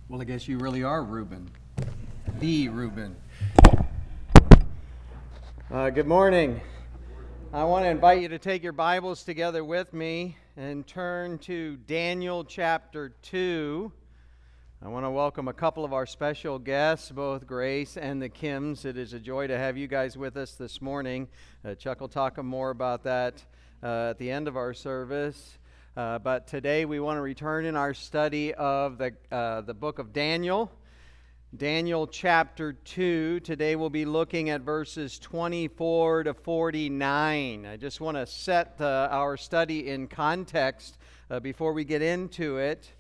Well, I guess you really are Reuben. The Reuben. Good morning. I want to invite you to take your Bibles together with me and turn to Daniel chapter 2. I want to welcome a couple of our special guests, both Grace and the Kims. It is a joy to have you guys with us this morning. Chuck will talk more about that at the end of our service. But today we want to return in our study of the book of Daniel. Daniel chapter 2. Today we'll be looking at verses 24 to 49. I just want to set our study in context before we get into it.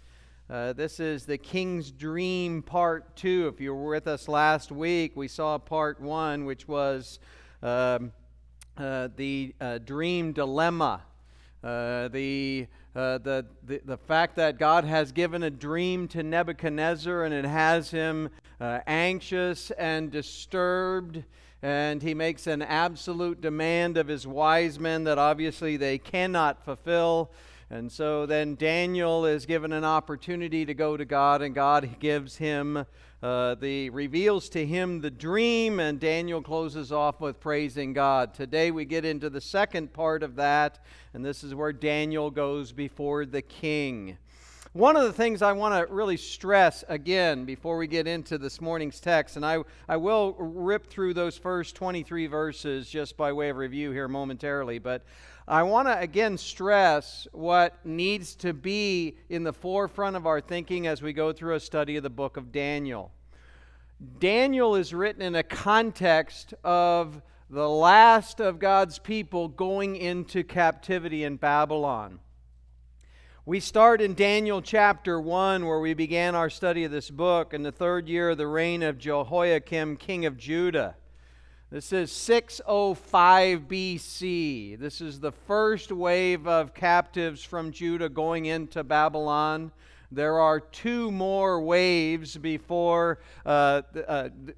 This is the King's Dream Part 2. If you were with us last week, we saw Part 1, which was the dream dilemma. The fact that God has given a dream to Nebuchadnezzar and it has him anxious and disturbed, and he makes an absolute demand of his wise men that obviously they cannot fulfill. And so then Daniel is given an opportunity to go to God, and God gives him reveals to him the dream, and Daniel closes off with praising God. Today we get into the second part of that, and this is where Daniel goes before the king. One of the things I want to really stress again before we get into this morning's text, and I will rip through those first 23 verses just by way of review here momentarily, but I want to again stress what needs to be in the forefront of our thinking as we go through a study of the book of Daniel. Daniel is written in a context of the last of God's people going into captivity in Babylon. We start in Daniel chapter 1, where we began our study of this book in the third year of the reign of Jehoiakim, king of Judah. This is 605 BC. This is the first wave of captives from Judah going into Babylon. There are two more waves before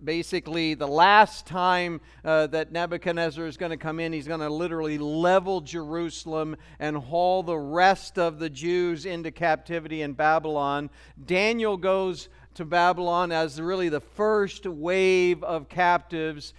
basically the last time that Nebuchadnezzar is going to come in. He's going to literally level Jerusalem and haul the rest of the Jews into captivity in Babylon. Daniel goes to Babylon as really the first wave of captives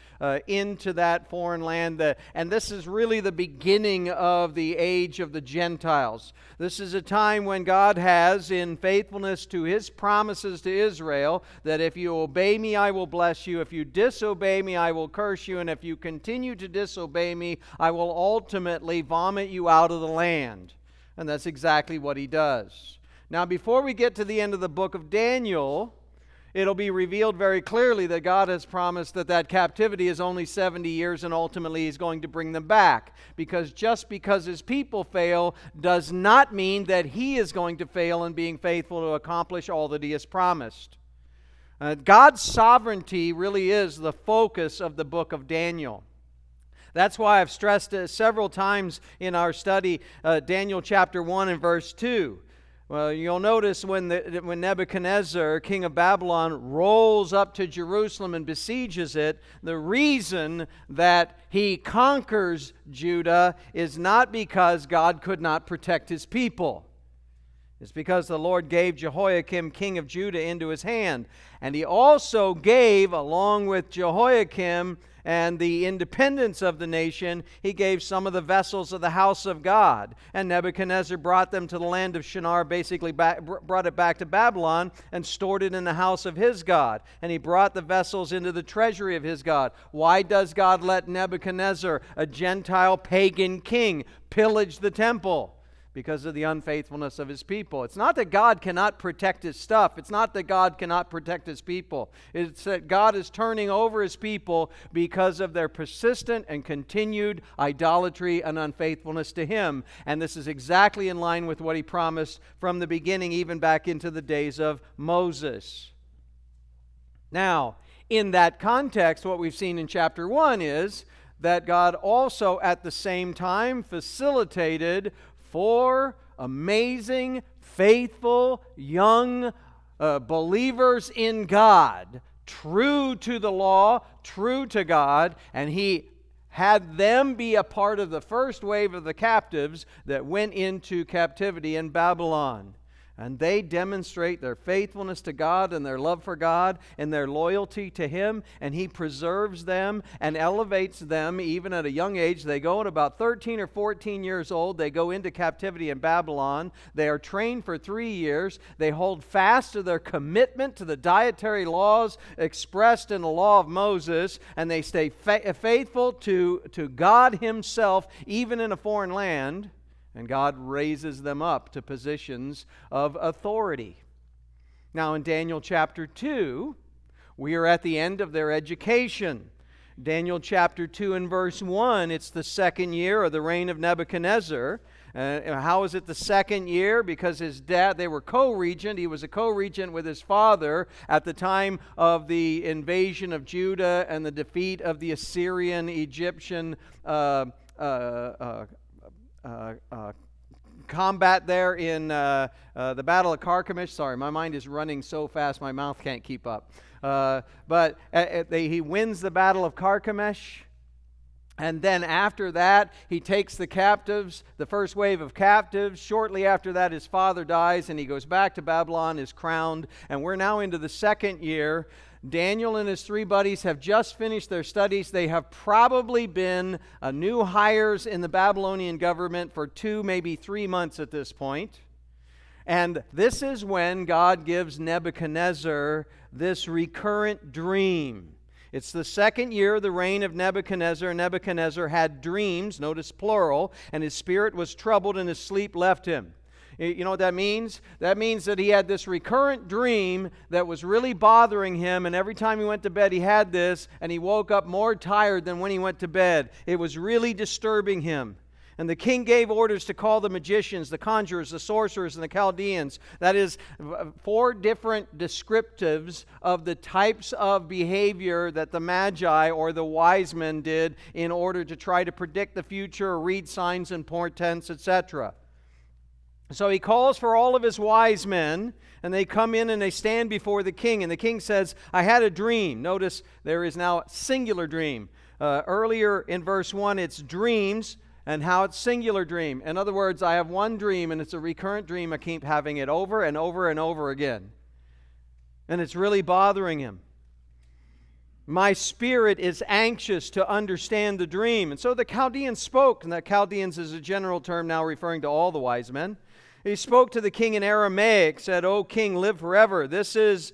into that foreign land. And this is really the beginning of the age of the Gentiles. This is a time when God has, in faithfulness to His promises to Israel, that if you obey me, I will bless you. If you disobey me, I will curse you. And if you continue to disobey me, I will ultimately vomit you out of the land. And that's exactly what He does. Now, before we get to the end of the book of Daniel, it'll be revealed very clearly that God has promised that captivity is only 70 years, and ultimately He's going to bring them back. Because just because His people fail does not mean that He is going to fail in being faithful to accomplish all that He has promised. God's sovereignty really is the focus of the book of Daniel. That's why I've stressed several times in our study Daniel chapter 1 and verse 2. Well, you'll notice when Nebuchadnezzar, king of Babylon, rolls up to Jerusalem and besieges it, the reason that he conquers Judah is not because God could not protect His people. It's because the Lord gave Jehoiakim, king of Judah, into his hand. And He also gave, along with Jehoiakim and the independence of the nation, He gave some of the vessels of the house of God. And Nebuchadnezzar brought them to the land of Shinar, basically brought it back to Babylon and stored it in the house of his God. And he brought the vessels into the treasury of his God. Why does God let Nebuchadnezzar, a Gentile pagan king, pillage the temple? Because of the unfaithfulness of His people. It's not that God cannot protect His stuff. It's not that God cannot protect His people. It's that God is turning over His people because of their persistent and continued idolatry and unfaithfulness to Him. And this is exactly in line with what He promised from the beginning, even back into the days of Moses. Now, in that context, what we've seen in chapter 1 is that God also at the same time facilitated 4 amazing, faithful, young believers in God, true to the law, true to God, and He had them be a part of the first wave of the captives that went into captivity in Babylon. And they demonstrate their faithfulness to God and their love for God and their loyalty to Him. And He preserves them and elevates them even at a young age. They go at about 13 or 14 years old. They go into captivity in Babylon. They are trained for 3 years. They hold fast to their commitment to the dietary laws expressed in the law of Moses. And they stay faithful to God Himself, even in a foreign land. And God raises them up to positions of authority. Now in Daniel chapter 2, we are at the end of their education. Daniel chapter 2 and verse 1, it's the second year of the reign of Nebuchadnezzar. How is it the second year? Because his dad, they were co-regent. He was a co-regent with his father at the time of the invasion of Judah and the defeat of the Assyrian, Egyptian combat there in the Battle of Carchemish. Sorry, my mind is running so fast my mouth can't keep up. But he wins the Battle of Carchemish. And then after that, he takes the captives, the first wave of captives. Shortly after that, his father dies, and he goes back to Babylon, is crowned. And we're now into the second year. Daniel and his 3 buddies have just finished their studies. They have probably been new hires in the Babylonian government for 2, maybe 3 months at this point. And this is when God gives Nebuchadnezzar this recurrent dream. It's the second year of the reign of Nebuchadnezzar. Nebuchadnezzar had dreams, notice plural, and his spirit was troubled and his sleep left him. You know what that means? That means that he had this recurrent dream that was really bothering him, and every time he went to bed he had this, and he woke up more tired than when he went to bed. It was really disturbing him. And the king gave orders to call the magicians, the conjurers, the sorcerers, and the Chaldeans. That is 4 different descriptives of the types of behavior that the magi or the wise men did in order to try to predict the future or read signs and portents, etc. So he calls for all of his wise men, and they come in and they stand before the king. And the king says, I had a dream. Notice there is now a singular dream. Earlier in verse 1, it's dreams, and how it's singular dream. In other words, I have one dream, and it's a recurrent dream. I keep having it over and over and over again. And it's really bothering him. My spirit is anxious to understand the dream. And so the Chaldeans spoke, and the Chaldeans is a general term now referring to all the wise men. He spoke to the king in Aramaic, said, O king, live forever. This is,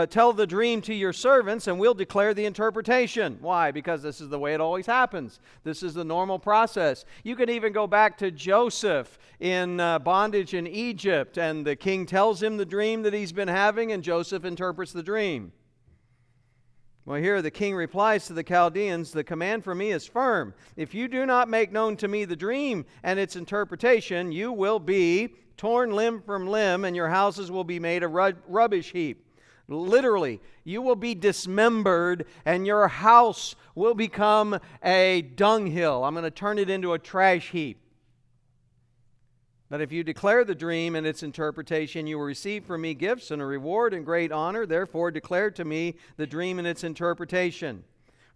tell the dream to your servants, and we'll declare the interpretation. Why? Because this is the way it always happens. This is the normal process. You can even go back to Joseph in bondage in Egypt, and the king tells him the dream that he's been having, and Joseph interprets the dream. Well, here the king replies to the Chaldeans, the command from me is firm. If you do not make known to me the dream and its interpretation, you will be torn limb from limb, and your houses will be made a rubbish heap. Literally, you will be dismembered, and your house will become a dunghill. I'm going to turn it into a trash heap. But if you declare the dream and its interpretation, you will receive from me gifts and a reward and great honor. Therefore, declare to me the dream and its interpretation.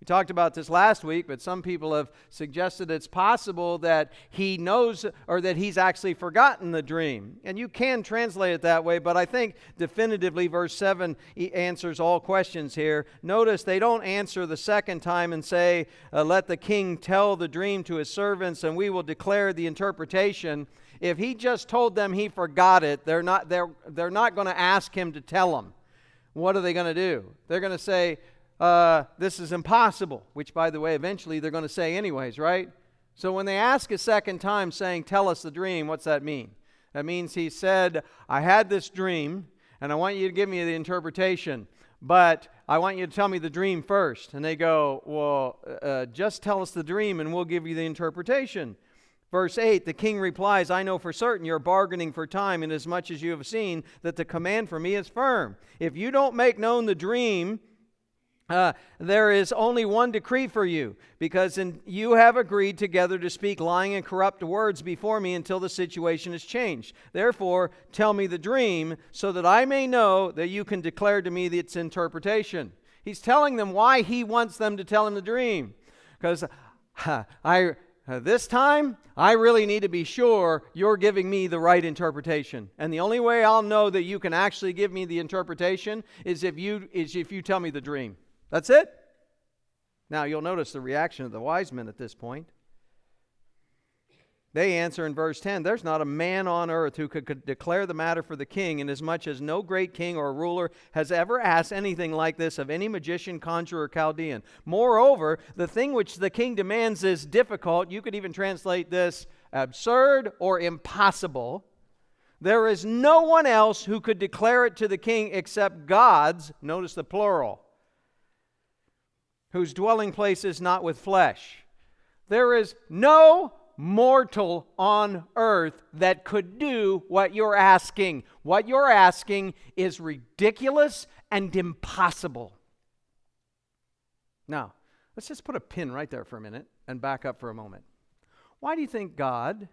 We talked about this last week, but some people have suggested it's possible that he knows or that he's actually forgotten the dream. And you can translate it that way, but I think definitively verse 7 answers all questions here. Notice they don't answer the second time and say, let the king tell the dream to his servants and we will declare the interpretation. If he just told them he forgot it, they're not going to ask him to tell them. What are they going to do? They're going to say, this is impossible, which, by the way, eventually they're going to say anyways, right? So when they ask a second time saying, tell us the dream, what's that mean? That means he said, I had this dream, and I want you to give me the interpretation, but I want you to tell me the dream first. And they go, well, just tell us the dream, and we'll give you the interpretation. Verse 8, the king replies, I know for certain you're bargaining for time, inasmuch as you have seen that the command for me is firm. If you don't make known the dream, there is only one decree for you, because you have agreed together to speak lying and corrupt words before me until the situation is changed. Therefore, tell me the dream, so that I may know that you can declare to me its interpretation. He's telling them why he wants them to tell him the dream. Because This time, I really need to be sure you're giving me the right interpretation. And the only way I'll know that you can actually give me the interpretation is if you tell me the dream. That's it. Now, you'll notice the reaction of the wise men at this point. They answer in verse 10, there's not a man on earth who could declare the matter for the king, inasmuch as no great king or ruler has ever asked anything like this of any magician, conjurer, or Chaldean. Moreover, the thing which the king demands is difficult. You could even translate this absurd or impossible. There is no one else who could declare it to the king except gods, notice the plural, whose dwelling place is not with flesh. There is no mortal on earth that could do what you're asking. What you're asking is ridiculous and impossible. Now, let's just put a pin right there for a minute and back up for a moment. Why do you think God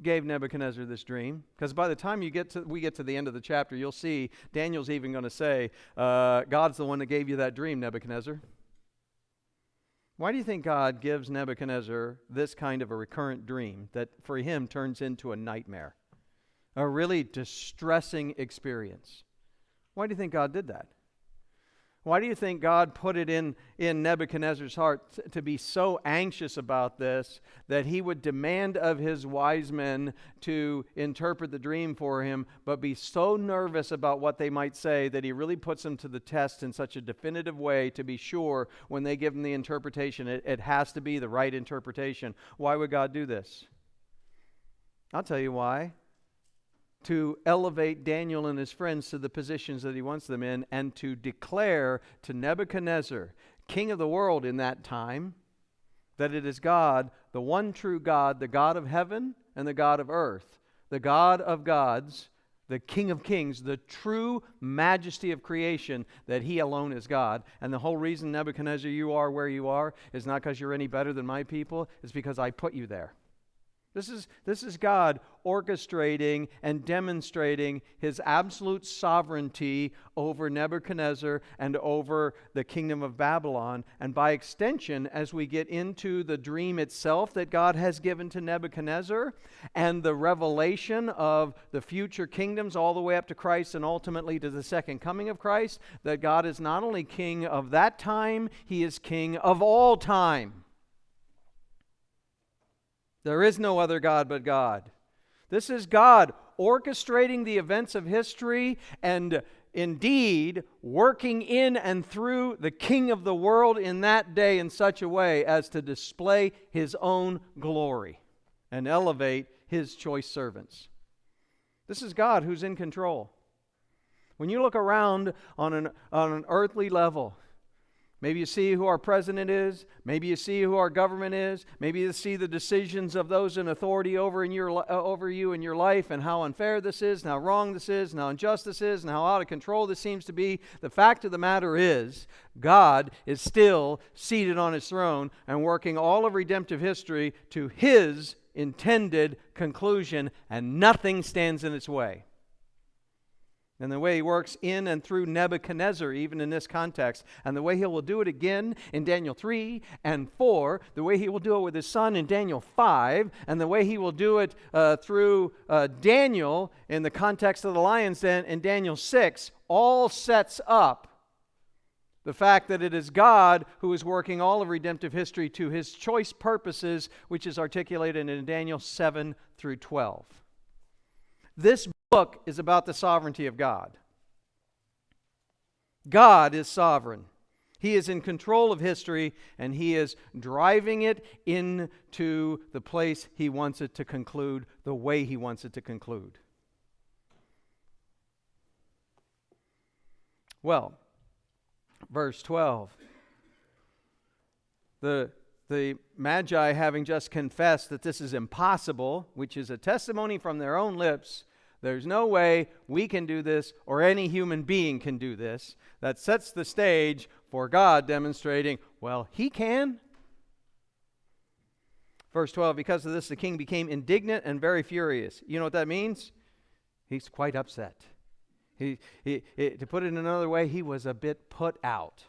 gave Nebuchadnezzar this dream? Because by the time we get to the end of the chapter, you'll see Daniel's even going to say, God's the one that gave you that dream, Nebuchadnezzar. Why do you think God gives Nebuchadnezzar this kind of a recurrent dream that for him turns into a nightmare? A really distressing experience. Why do you think God did that? Why do you think God put it in Nebuchadnezzar's heart to be so anxious about this that he would demand of his wise men to interpret the dream for him, but be so nervous about what they might say that he really puts them to the test in such a definitive way to be sure when they give him the interpretation, it has to be the right interpretation? Why would God do this? I'll tell you why. To elevate Daniel and his friends to the positions that he wants them in, and to declare to Nebuchadnezzar, king of the world in that time, that it is God, the one true God, the God of heaven and the God of earth, the God of gods, the King of kings, the true majesty of creation, that he alone is God. And the whole reason, Nebuchadnezzar, you are where you are is not because you're any better than my people, it's because I put you there. This is God orchestrating and demonstrating his absolute sovereignty over Nebuchadnezzar and over the kingdom of Babylon. And by extension, as we get into the dream itself that God has given to Nebuchadnezzar and the revelation of the future kingdoms all the way up to Christ and ultimately to the second coming of Christ, that God is not only king of that time, he is king of all time. There is no other God but God. This is God orchestrating the events of history and indeed working in and through the King of the world in that day in such a way as to display his own glory and elevate his choice servants. This is God who's in control. When you look around on an earthly level, maybe you see who our president is. Maybe you see who our government is. Maybe you see the decisions of those in authority over you in your life, and how unfair this is, and how wrong this is, and how unjust this is, and how out of control this seems to be. The fact of the matter is, God is still seated on his throne and working all of redemptive history to his intended conclusion, and nothing stands in its way. And the way he works in and through Nebuchadnezzar, even in this context, and the way he will do it again in Daniel 3 and 4, the way he will do it with his son in Daniel 5, and the way he will do it through Daniel in the context of the lion's den in Daniel 6, all sets up the fact that it is God who is working all of redemptive history to his choice purposes, which is articulated in Daniel 7 through 12. This book is about the sovereignty of God. God is sovereign. He is in control of history, and he is driving it into the place he wants it to conclude, the way he wants it to conclude. Well, verse 12. The Magi, having just confessed that this is impossible, which is a testimony from their own lips, there's no way we can do this or any human being can do this, that sets the stage for God demonstrating, well, he can. Verse 12, because of this the king became indignant and very furious. You know what that means? He's quite upset. To put it in another way, he was a bit put out.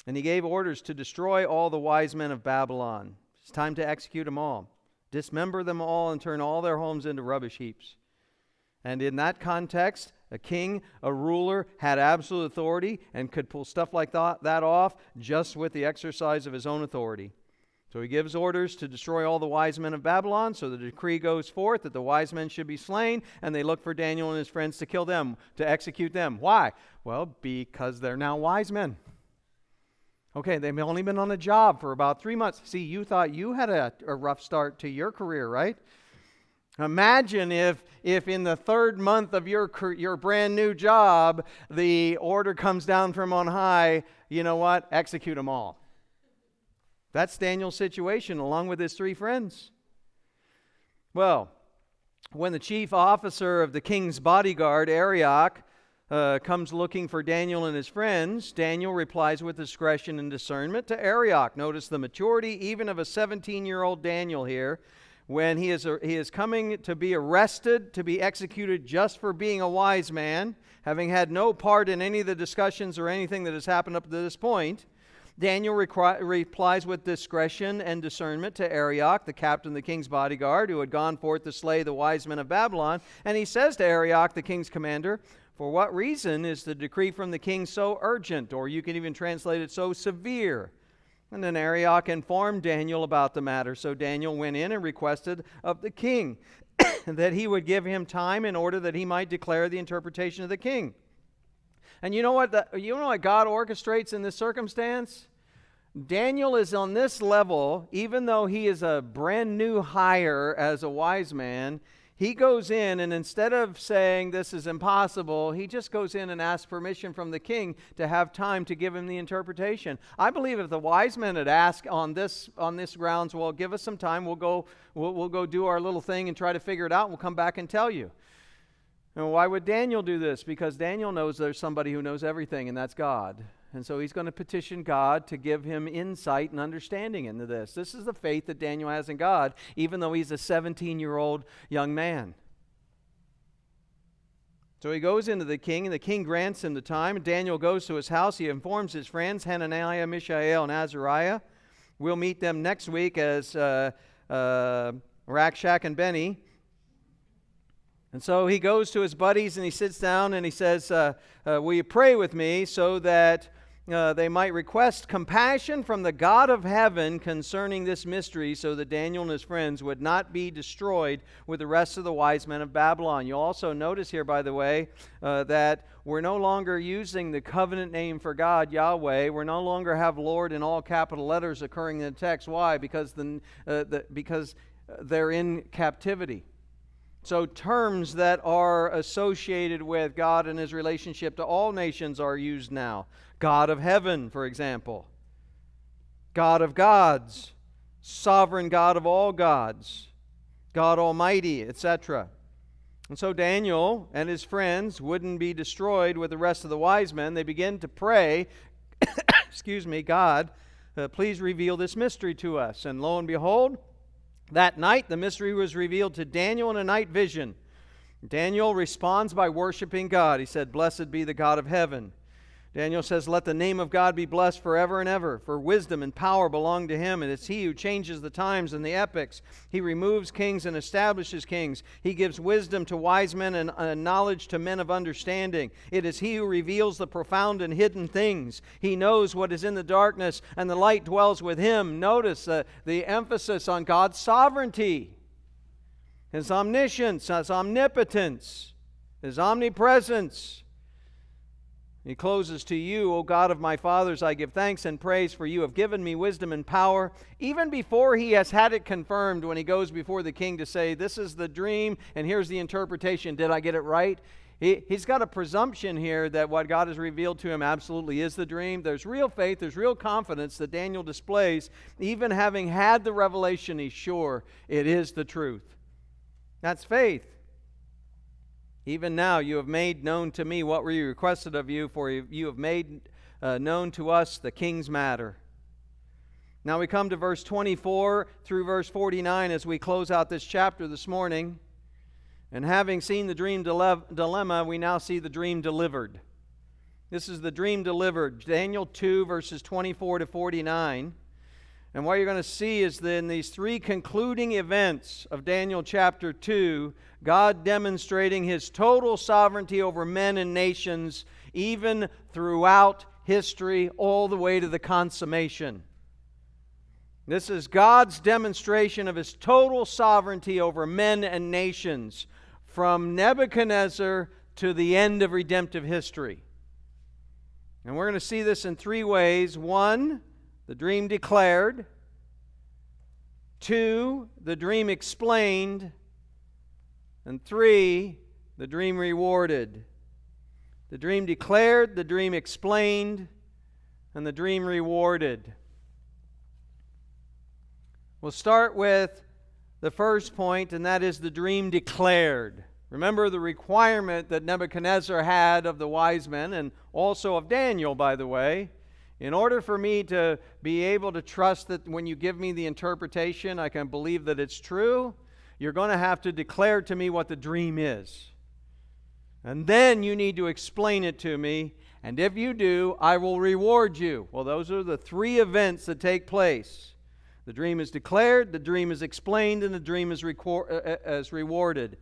And he gave orders to destroy all the wise men of Babylon. It's time to execute them all. Dismember them all and turn all their homes into rubbish heaps. And in that context, a king, a ruler, had absolute authority and could pull stuff like that off just with the exercise of his own authority. So he gives orders to destroy all the wise men of Babylon. So the decree goes forth that the wise men should be slain, and they look for Daniel and his friends to kill them, to execute them. Why? Well, because they're now wise men. Okay, they've only been on a job for about 3 months. See, you thought you had a rough start to your career, right? Imagine if in the 3rd month of your brand new job, the order comes down from on high, you know what? Execute them all. That's Daniel's situation, along with his 3 friends. Well, when the chief officer of the king's bodyguard, Arioch, comes looking for Daniel and his friends, Daniel replies with discretion and discernment to Arioch. Notice the maturity even of a 17-year-old Daniel here, when he is coming to be arrested, to be executed just for being a wise man, having had no part in any of the discussions or anything that has happened up to this point. Daniel replies with discretion and discernment to Arioch, the captain of the king's bodyguard, who had gone forth to slay the wise men of Babylon. And he says to Arioch, the king's commander, "For what reason is the decree from the king so urgent?" Or you can even translate it, "so severe." And then Arioch informed Daniel about the matter. So Daniel went in and requested of the king that he would give him time in order that he might declare the interpretation of the king. And you know what God orchestrates in this circumstance? Daniel is on this level, even though he is a brand new hire as a wise man. He goes in, and instead of saying this is impossible, he just goes in and asks permission from the king to have time to give him the interpretation. I believe if the wise men had asked on this grounds, well, give us some time, we'll go do our little thing and try to figure it out, and we'll come back and tell you. And why would Daniel do this? Because Daniel knows there's somebody who knows everything, and that's God. And so he's going to petition God to give him insight and understanding into this. This is the faith that Daniel has in God, even though he's a 17-year-old young man. So he goes into the king, and the king grants him the time. Daniel goes to his house. He informs his friends, Hananiah, Mishael, and Azariah. We'll meet them next week as Rakshak and Benny. And so he goes to his buddies and he sits down and he says, will you pray with me so that they might request compassion from the God of heaven concerning this mystery, so that Daniel and his friends would not be destroyed with the rest of the wise men of Babylon. You'll also notice here, by the way, that we're no longer using the covenant name for God, Yahweh. We no longer have Lord in all capital letters occurring in the text. Why? Because they're in captivity. So terms that are associated with God and his relationship to all nations are used now. God of heaven, for example. God of gods. Sovereign God of all gods. God Almighty, etc. And so Daniel and his friends wouldn't be destroyed with the rest of the wise men. They begin to pray, God, please reveal this mystery to us. And lo and behold, that night, the mystery was revealed to Daniel in a night vision. Daniel responds by worshiping God. He said, "Blessed be the God of heaven." Daniel says, "Let the name of God be blessed forever and ever, for wisdom and power belong to him, and it's he who changes the times and the epochs. He removes kings and establishes kings. He gives wisdom to wise men and knowledge to men of understanding. It is he who reveals the profound and hidden things. He knows what is in the darkness, and the light dwells with him." Notice the emphasis on God's sovereignty, his omniscience, his omnipotence, his omnipresence. He closes, "To you, O God of my fathers, I give thanks and praise, for you have given me wisdom and power." Even before he has had it confirmed, when he goes before the king to say, "This is the dream, and here's the interpretation. Did I get it right?" He's got a presumption here that what God has revealed to him absolutely is the dream. There's real faith, there's real confidence that Daniel displays. Even having had the revelation, he's sure it is the truth. That's faith. "Even now you have made known to me what we requested of you, for you have made known to us the king's matter." Now we come to verse 24 through verse 49 as we close out this chapter this morning. And having seen the dream dilemma, we now see the dream delivered. This is the dream delivered. Daniel 2, verses 24 to 49. And what you're going to see is that in these three concluding events of Daniel chapter 2, God demonstrating His total sovereignty over men and nations, even throughout history, all the way to the consummation. This is God's demonstration of His total sovereignty over men and nations, from Nebuchadnezzar to the end of redemptive history. And we're going to see this in three ways. One, the dream declared. Two, the dream explained. And three, the dream rewarded. The dream declared, the dream explained, and the dream rewarded. We'll start with the first point, and that is the dream declared. Remember the requirement that Nebuchadnezzar had of the wise men, and also of Daniel, by the way. In order for me to be able to trust that when you give me the interpretation, I can believe that it's true, you're going to have to declare to me what the dream is. And then you need to explain it to me, and if you do, I will reward you. Well, those are the three events that take place. The dream is declared, the dream is explained, and the dream is rewarded.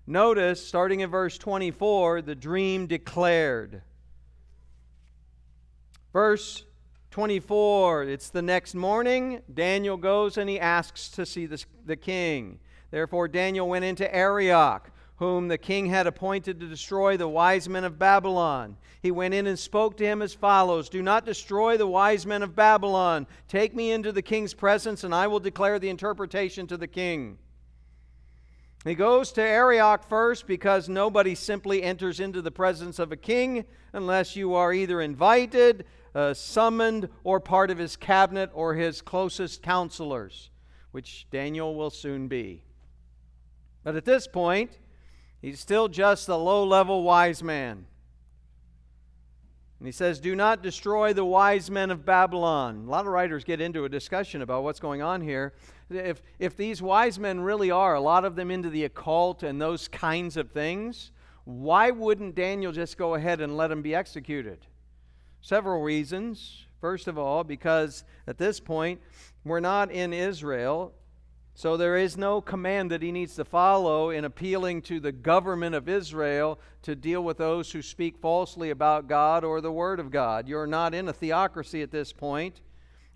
Notice, starting in verse 24, the dream declared. Verse 24, it's the next morning. Daniel goes and he asks to see the king. Therefore Daniel went into Arioch, whom the king had appointed to destroy the wise men of Babylon. He went in and spoke to him as follows: Do not destroy the wise men of Babylon. Take me into the king's presence, and I will declare the interpretation to the king. He goes to Arioch first because nobody simply enters into the presence of a king unless you are either invited, summoned, or part of his cabinet or his closest counselors, which Daniel will soon be. But at this point, he's still just a low-level wise man. And he says, do not destroy the wise men of Babylon. A lot of writers get into a discussion about what's going on here. If these wise men really are, a lot of them into the occult and those kinds of things, why wouldn't Daniel just go ahead and let them be executed? Several reasons. First of all, because at this point, we're not in Israel, so there is no command that he needs to follow in appealing to the government of Israel to deal with those who speak falsely about God or the Word of God. You're not in a theocracy at this point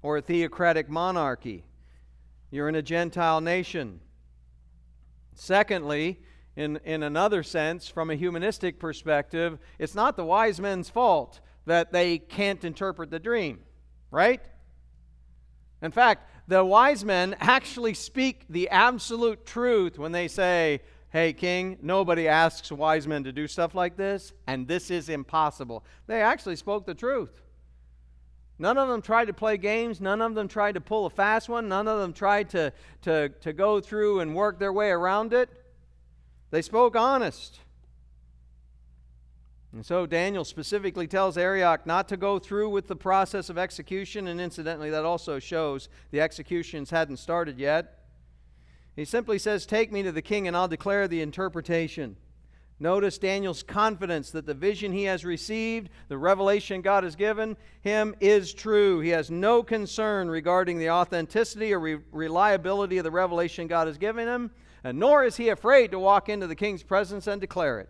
or a theocratic monarchy. You're in a Gentile nation. Secondly, in another sense, from a humanistic perspective, it's not the wise men's fault that they can't interpret the dream, right? In fact, the wise men actually speak the absolute truth when they say, hey, king, nobody asks wise men to do stuff like this, and this is impossible. They actually spoke the truth. None of them tried to play games. None of them tried to pull a fast one. None of them tried to go through and work their way around it. They spoke honest. And so Daniel specifically tells Arioch not to go through with the process of execution, and incidentally, that also shows the executions hadn't started yet. He simply says, take me to the king and I'll declare the interpretation. Notice Daniel's confidence that the vision he has received, the revelation God has given him, is true. He has no concern regarding the authenticity or reliability of the revelation God has given him, and nor is he afraid to walk into the king's presence and declare it.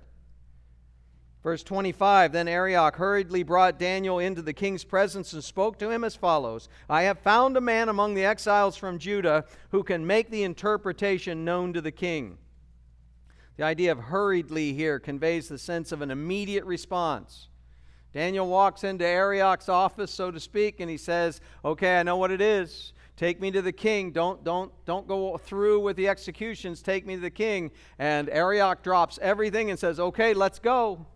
Verse 25, then Arioch hurriedly brought Daniel into the king's presence and spoke to him as follows: I have found a man among the exiles from Judah who can make the interpretation known to the king. The idea of hurriedly here conveys the sense of an immediate response. Daniel walks into Arioch's office, so to speak, and he says, okay, I know what it is. Take me to the king. Don't go through with the executions. Take me to the king. And Arioch drops everything and says, okay, let's go.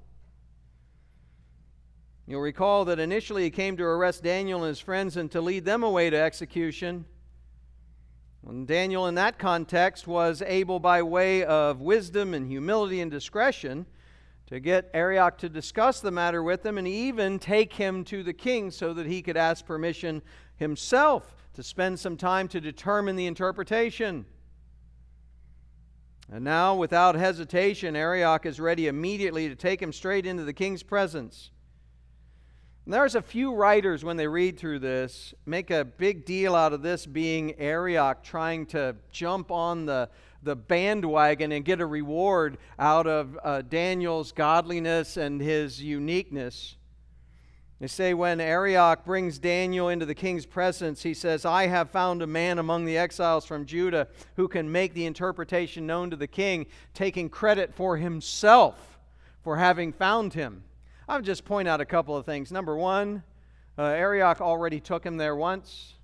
You'll recall that initially he came to arrest Daniel and his friends and to lead them away to execution. And Daniel in that context was able, by way of wisdom and humility and discretion, to get Arioch to discuss the matter with him and even take him to the king so that he could ask permission himself to spend some time to determine the interpretation. And now, without hesitation, Arioch is ready immediately to take him straight into the king's presence. There's a few writers, when they read through this, make a big deal out of this being Arioch trying to jump on the bandwagon and get a reward out of Daniel's godliness and his uniqueness. They say when Arioch brings Daniel into the king's presence, he says, "I have found a man among the exiles from Judah who can make the interpretation known to the king," taking credit for himself for having found him. I'll just point out a couple of things. Number one, Arioch already took him there once.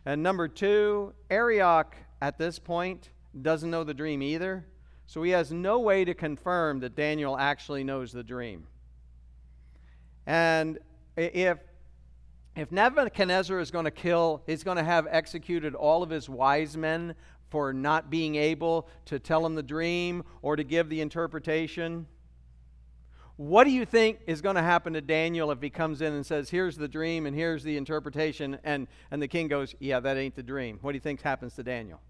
And number two, Arioch at this point doesn't know the dream either. So he has no way to confirm that Daniel actually knows the dream. And if Nebuchadnezzar is going to kill, he's going to have executed all of his wise men for not being able to tell him the dream or to give the interpretation, what do you think is going to happen to Daniel if he comes in and says, "Here's the dream and here's the interpretation," and the king goes, "Yeah, that ain't the dream"? What do you think happens to Daniel?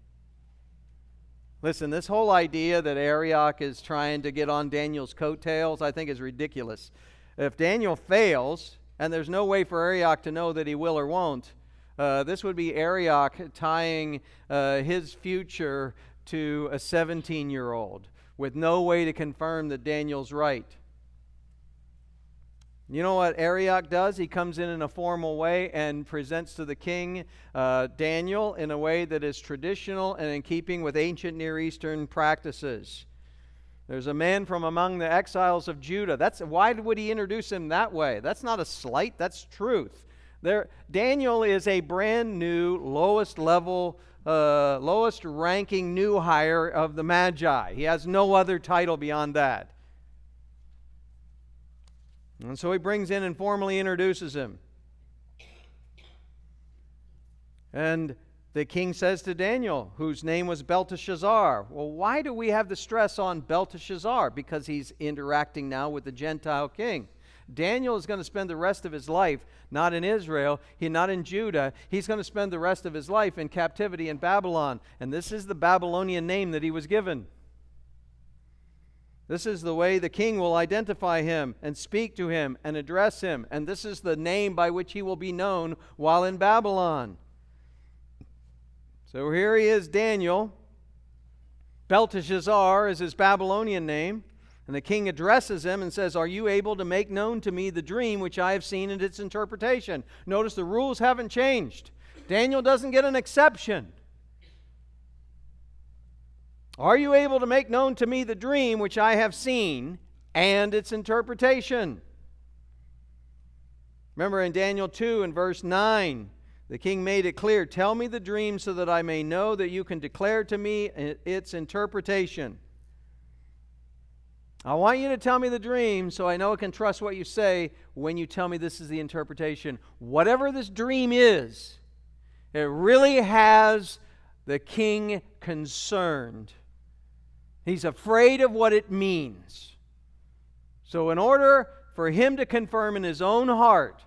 Listen, this whole idea that Arioch is trying to get on Daniel's coattails, I think is ridiculous. If Daniel fails, and there's no way for Arioch to know that he will or won't, this would be Arioch tying his future to a 17-year-old with no way to confirm that Daniel's right. You know what Arioch does? He comes in a formal way and presents to the king Daniel in a way that is traditional and in keeping with ancient Near Eastern practices. There's a man from among the exiles of Judah. Why would he introduce him that way? That's not a slight, that's truth. Daniel is a brand new, lowest ranking new hire of the Magi. He has no other title beyond that. And so he brings in and formally introduces him. And the king says to Daniel, whose name was Belteshazzar, well, why do we have the stress on Belteshazzar? Because he's interacting now with the Gentile king. Daniel is going to spend the rest of his life not in Israel, not in Judah. He's going to spend the rest of his life in captivity in Babylon. And this is the Babylonian name that he was given. This is the way the king will identify him and speak to him and address him. And this is the name by which he will be known while in Babylon. So here he is, Daniel. Belteshazzar is his Babylonian name. And the king addresses him and says, "Are you able to make known to me the dream which I have seen and its interpretation?" Notice the rules haven't changed. Daniel doesn't get an exception. "Are you able to make known to me the dream which I have seen and its interpretation?" Remember in Daniel 2 and verse 9, the king made it clear, "Tell me the dream so that I may know that you can declare to me its interpretation." I want you to tell me the dream so I know I can trust what you say when you tell me this is the interpretation. Whatever this dream is, it really has the king concerned. He's afraid of what it means. So in order for him to confirm in his own heart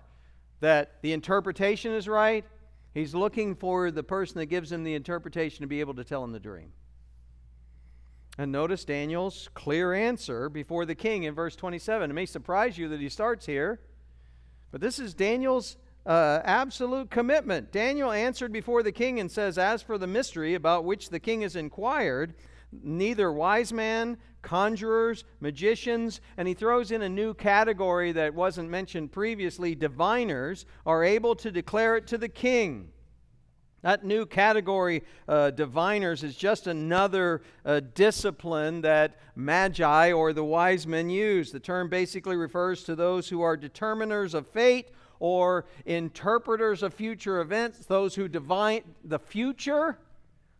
that the interpretation is right, he's looking for the person that gives him the interpretation to be able to tell him the dream. And notice Daniel's clear answer before the king in verse 27. It may surprise you that he starts here, but this is Daniel's absolute commitment. Daniel answered before the king and says, "As for the mystery about which the king has inquired, neither wise man, conjurers, magicians," and he throws in a new category that wasn't mentioned previously, diviners, "are able to declare it to the king." That new category, diviners, is just another discipline that magi or the wise men use. The term basically refers to those who are determiners of fate or interpreters of future events, those who divine the future,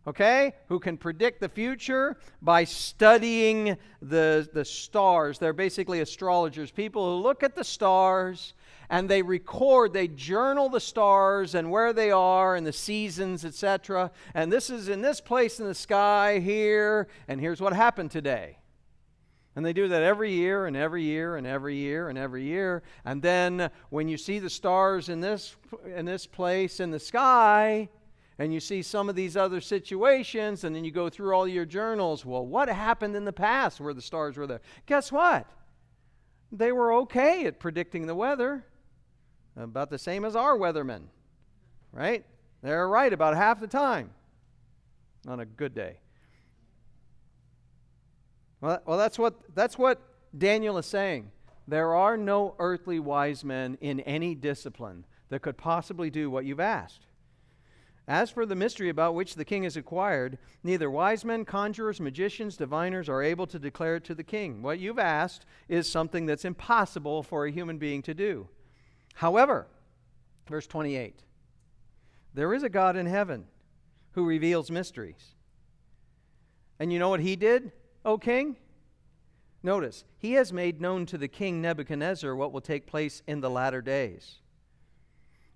okay, who can predict the future by studying the stars. They're basically astrologers, people who look at the stars and they record, they journal the stars and where they are and the seasons, etc. And this is in this place in the sky here, and here's what happened today. And they do that every year and every year and every year and every year. And then when you see the stars in this place in the sky, and you see some of these other situations, and then you go through all your journals, well, what happened in the past where the stars were there? Guess what? They were okay at predicting the weather. About the same as our weathermen, right? They're right about half the time on a good day. Well, that's what Daniel is saying. There are no earthly wise men in any discipline that could possibly do what you've asked. As for the mystery about which the king is inquired, neither wise men, conjurers, magicians, diviners are able to declare it to the king. What you've asked is something that's impossible for a human being to do. However, verse 28, there is a God in heaven who reveals mysteries. And you know what he did, O king? Notice, he has made known to the king Nebuchadnezzar what will take place in the latter days.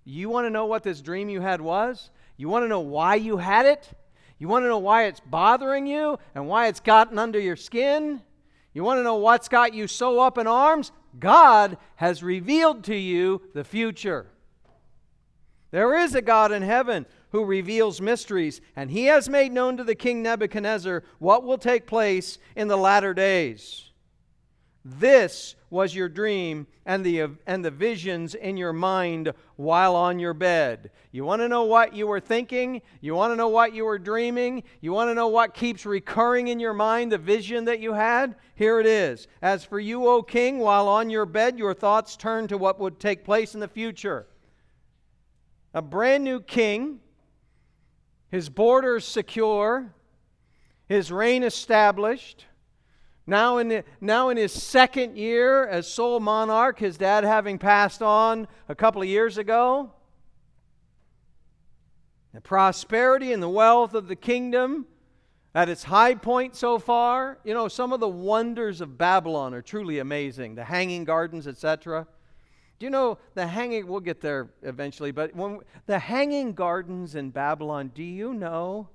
You want to know what this dream you had was? You want to know why you had it? You want to know why it's bothering you and why it's gotten under your skin? You want to know what's got you so up in arms? God has revealed to you the future. There is a God in heaven who reveals mysteries, and he has made known to the king Nebuchadnezzar what will take place in the latter days. This was your dream and the visions in your mind while on your bed. You want to know what you were thinking? You want to know what you were dreaming? You want to know what keeps recurring in your mind, the vision that you had? Here it is. As for you, O king, while on your bed, your thoughts turn to what would take place in the future. A brand new king, his borders secure, his reign established. Now in his second year as sole monarch, his dad having passed on a couple of years ago. The prosperity and the wealth of the kingdom at its high point so far. You know, some of the wonders of Babylon are truly amazing. The hanging gardens, etc. Do you know we'll get there eventually, but the hanging gardens in Babylon, do you know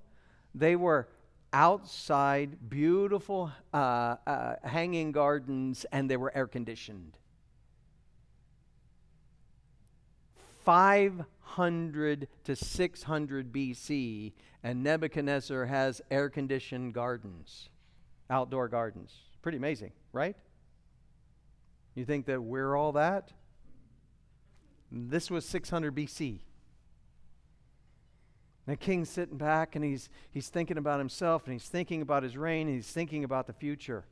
they were outside, beautiful hanging gardens, and they were air-conditioned. 500 to 600 BC, and Nebuchadnezzar has air-conditioned gardens, outdoor gardens. Pretty amazing, right? You think that we're all that? This was 600 BC. The king's sitting back and he's thinking about himself, and he's thinking about his reign, and he's thinking about the future.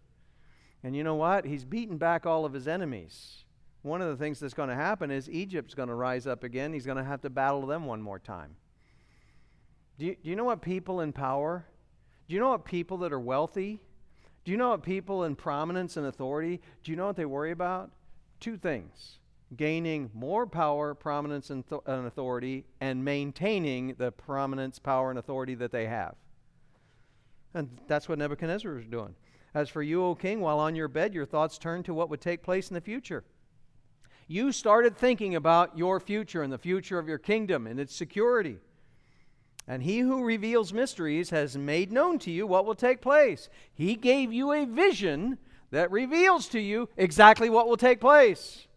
And you know what? He's beaten back all of his enemies. One of the things that's going to happen is Egypt's going to rise up again. He's going to have to battle them one more time. Do you know what people in power? Do you know what people that are wealthy? Do you know what people in prominence and authority? Do you know what they worry about? Two things. Gaining more power, prominence, and authority, and maintaining the prominence, power, and authority that they have. And that's what Nebuchadnezzar was doing. As for you, O king, while on your bed, your thoughts turned to what would take place in the future. You started thinking about your future and the future of your kingdom and its security. And he who reveals mysteries has made known to you what will take place. He gave you a vision that reveals to you exactly what will take place.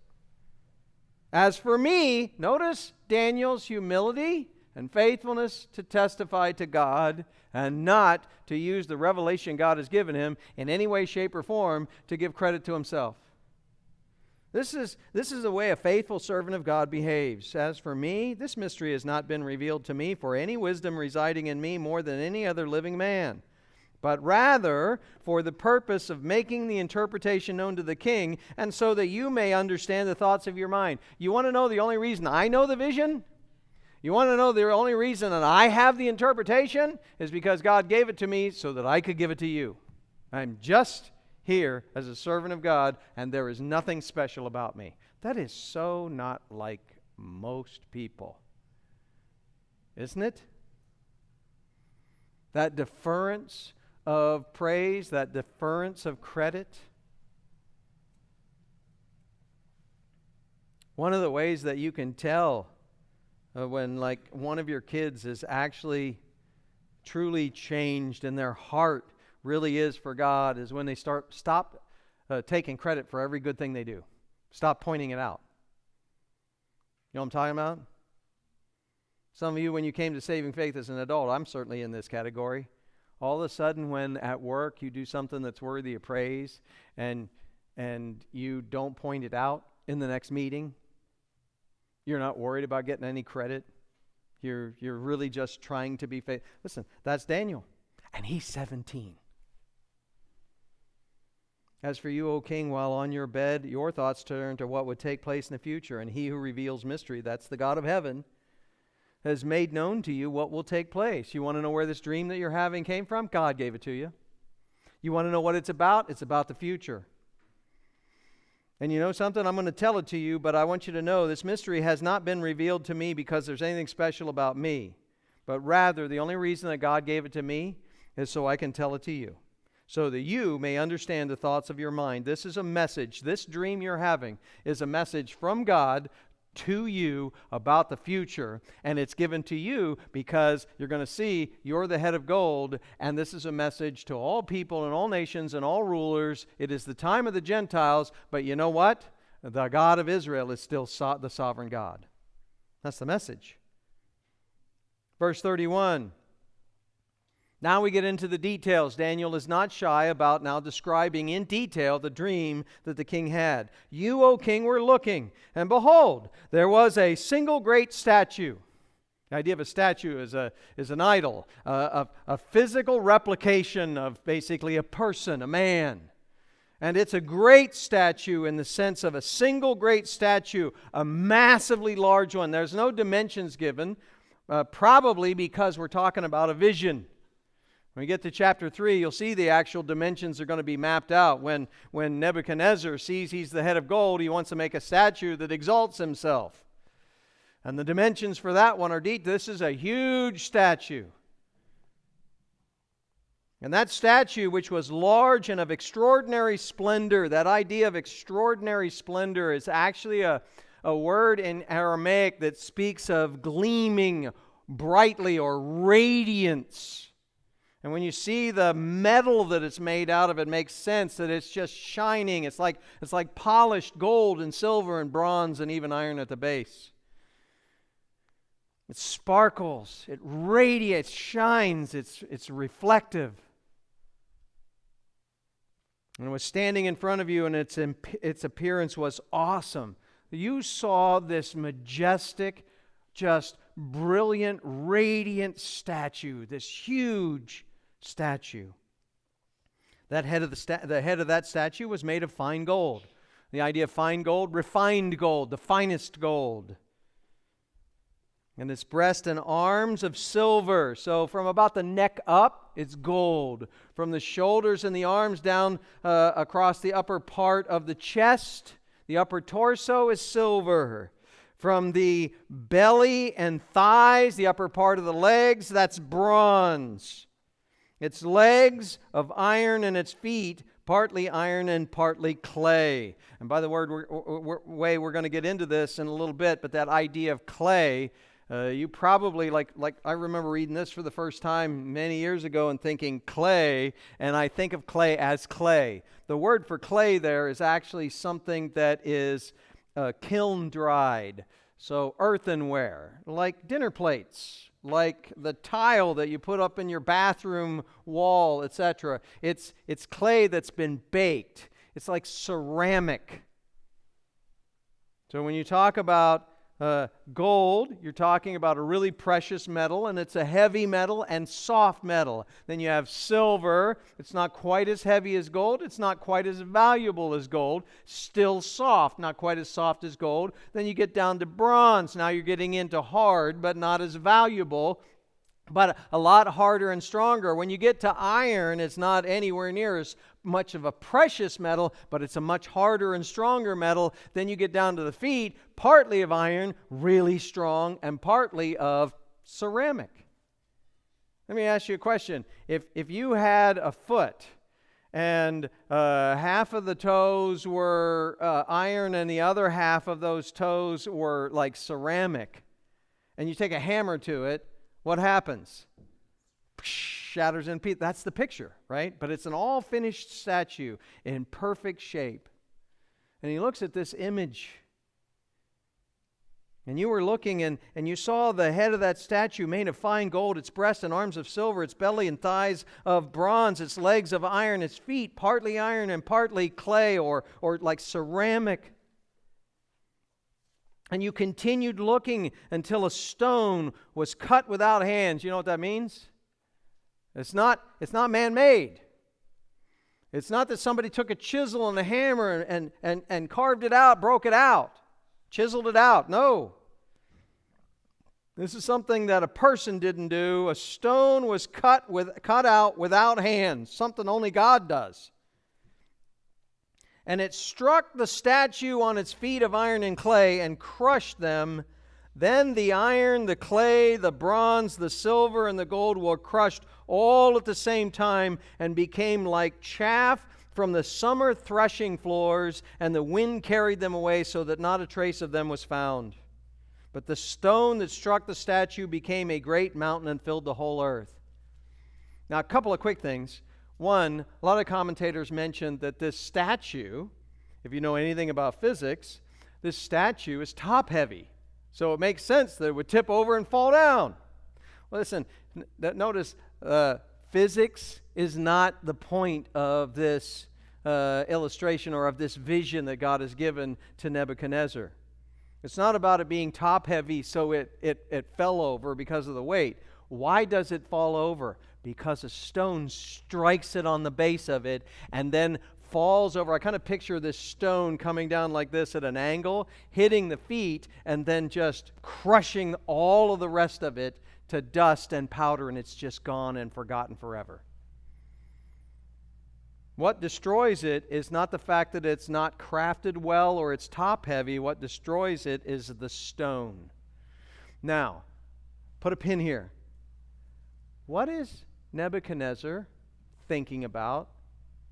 As for me, notice Daniel's humility and faithfulness to testify to God and not to use the revelation God has given him in any way, shape, or form to give credit to himself. This is the way a faithful servant of God behaves. As for me, this mystery has not been revealed to me for any wisdom residing in me more than any other living man, but rather for the purpose of making the interpretation known to the king, and so that you may understand the thoughts of your mind. You want to know the only reason I know the vision? You want to know the only reason that I have the interpretation? Is because God gave it to me so that I could give it to you. I'm just here as a servant of God, and there is nothing special about me. That is so not like most people, isn't it? That deference of praise, that deference of credit. One of the ways that you can tell when like one of your kids is actually truly changed and their heart really is for God is when they stop taking credit for every good thing they do. Stop pointing it out. You know what I'm talking about? Some of you, when you came to saving faith as an adult, I'm certainly in this category. All of a sudden, when at work you do something that's worthy of praise and you don't point it out in the next meeting, You're not worried about getting any credit. You're really just trying to be faithful. Listen, that's Daniel, and he's 17. As for you, O king, while on your bed, your thoughts turn to what would take place in the future, and he who reveals mystery, that's the God of heaven, has made known to you what will take place. You want to know where this dream that you're having came from? God gave it to you. You want to know what it's about? It's about the future. And you know something? I'm going to tell it to you, but I want you to know this mystery has not been revealed to me because there's anything special about me, but rather the only reason that God gave it to me is so I can tell it to you, so that you may understand the thoughts of your mind. This is a message. This dream you're having is a message from God to you about the future, and it's given to you because you're going to see you're the head of gold, and this is a message to all people and all nations and all rulers. It is the time of the Gentiles, but you know what? The God of Israel is still the sovereign God. That's the message. Verse 31. Now we get into the details. Daniel is not shy about now describing in detail the dream that the king had. You, O king, were looking, and behold, there was a single great statue. The idea of a statue is an idol, a physical replication of basically a person, a man. And it's a great statue in the sense of a single great statue, a massively large one. There's no dimensions given, probably because we're talking about a vision. When we get to chapter 3, you'll see the actual dimensions are going to be mapped out. When Nebuchadnezzar sees he's the head of gold, he wants to make a statue that exalts himself. And the dimensions for that one are deep. This is a huge statue. And that statue, which was large and of extraordinary splendor, that idea of extraordinary splendor is actually a word in Aramaic that speaks of gleaming brightly or radiance. And when you see the metal that it's made out of, it makes sense that it's just shining. It's like polished gold and silver and bronze and even iron at the base. It sparkles, it radiates, shines, it's reflective. And it was standing in front of you, and its appearance was awesome. You saw this majestic, just brilliant, radiant statue, this huge statue. That head of the head of that statue was made of fine gold. The idea of fine gold, refined gold, the finest gold. And its breast and arms of silver. So from about the neck up, it's gold. From the shoulders and the arms down across the upper part of the chest, the upper torso is silver. From the belly and thighs, the upper part of the legs, that's bronze. Its legs of iron and its feet, partly iron and partly clay. And by the way, we're going to get into this in a little bit, but that idea of clay, you probably, like I remember reading this for the first time many years ago and thinking clay, and I think of clay as clay. The word for clay there is actually something that is kiln dried. So earthenware, like dinner plates, like the tile that you put up in your bathroom wall, etc. It's clay that's been baked. It's like ceramic. So when you talk about gold, you're talking about a really precious metal, and it's a heavy metal and soft metal. Then you have silver. It's not quite as heavy as gold. It's not quite as valuable as gold. Still soft, not quite as soft as gold. Then you get down to bronze. Now you're getting into hard, but not as valuable, but a lot harder and stronger. When you get to iron, it's not anywhere near as much of a precious metal, but it's a much harder and stronger metal. Then you get down to the feet, partly of iron, really strong, and partly of ceramic. Let me ask you a question. If you had a foot and half of the toes were iron and the other half of those toes were like ceramic, and you take a hammer to it, what happens? Shatters in pieces. That's the picture, right? But it's an all-finished statue in perfect shape. And he looks at this image. And you were looking and you saw the head of that statue made of fine gold, its breast and arms of silver, its belly and thighs of bronze, its legs of iron, its feet partly iron and partly clay or like ceramic. And you continued looking until a stone was cut without hands. You know what that means? It's not man-made. It's not that somebody took a chisel and a hammer and carved it out, broke it out, chiseled it out. No. This is something that a person didn't do. A stone was cut out without hands, something only God does. And it struck the statue on its feet of iron and clay and crushed them. Then the iron, the clay, the bronze, the silver, and the gold were crushed all at the same time and became like chaff from the summer threshing floors, and the wind carried them away so that not a trace of them was found. But the stone that struck the statue became a great mountain and filled the whole earth. Now, a couple of quick things. One, a lot of commentators mentioned that this statue, if you know anything about physics, this statue is top-heavy. So it makes sense that it would tip over and fall down. Well, listen, notice physics is not the point of this illustration or of this vision that God has given to Nebuchadnezzar. It's not about it being top-heavy so it fell over because of the weight. Why does it fall over? Because a stone strikes it on the base of it and then falls over. I kind of picture this stone coming down like this at an angle, hitting the feet, and then just crushing all of the rest of it to dust and powder, and it's just gone and forgotten forever. What destroys it is not the fact that it's not crafted well or it's top-heavy. What destroys it is the stone. Now, put a pin here. What is Nebuchadnezzar thinking about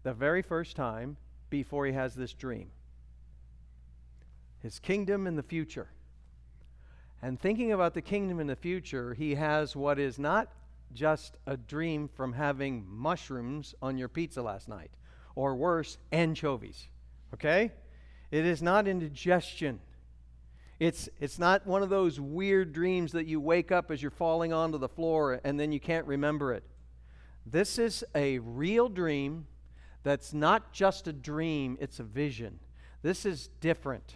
the very first time before he has this dream? His kingdom in the future. And thinking about the kingdom in the future, he has what is not just a dream from having mushrooms on your pizza last night, or worse, anchovies. Okay? It is not indigestion. It's not one of those weird dreams that you wake up as you're falling onto the floor and then you can't remember it. This is a real dream that's not just a dream, it's a vision. This is different.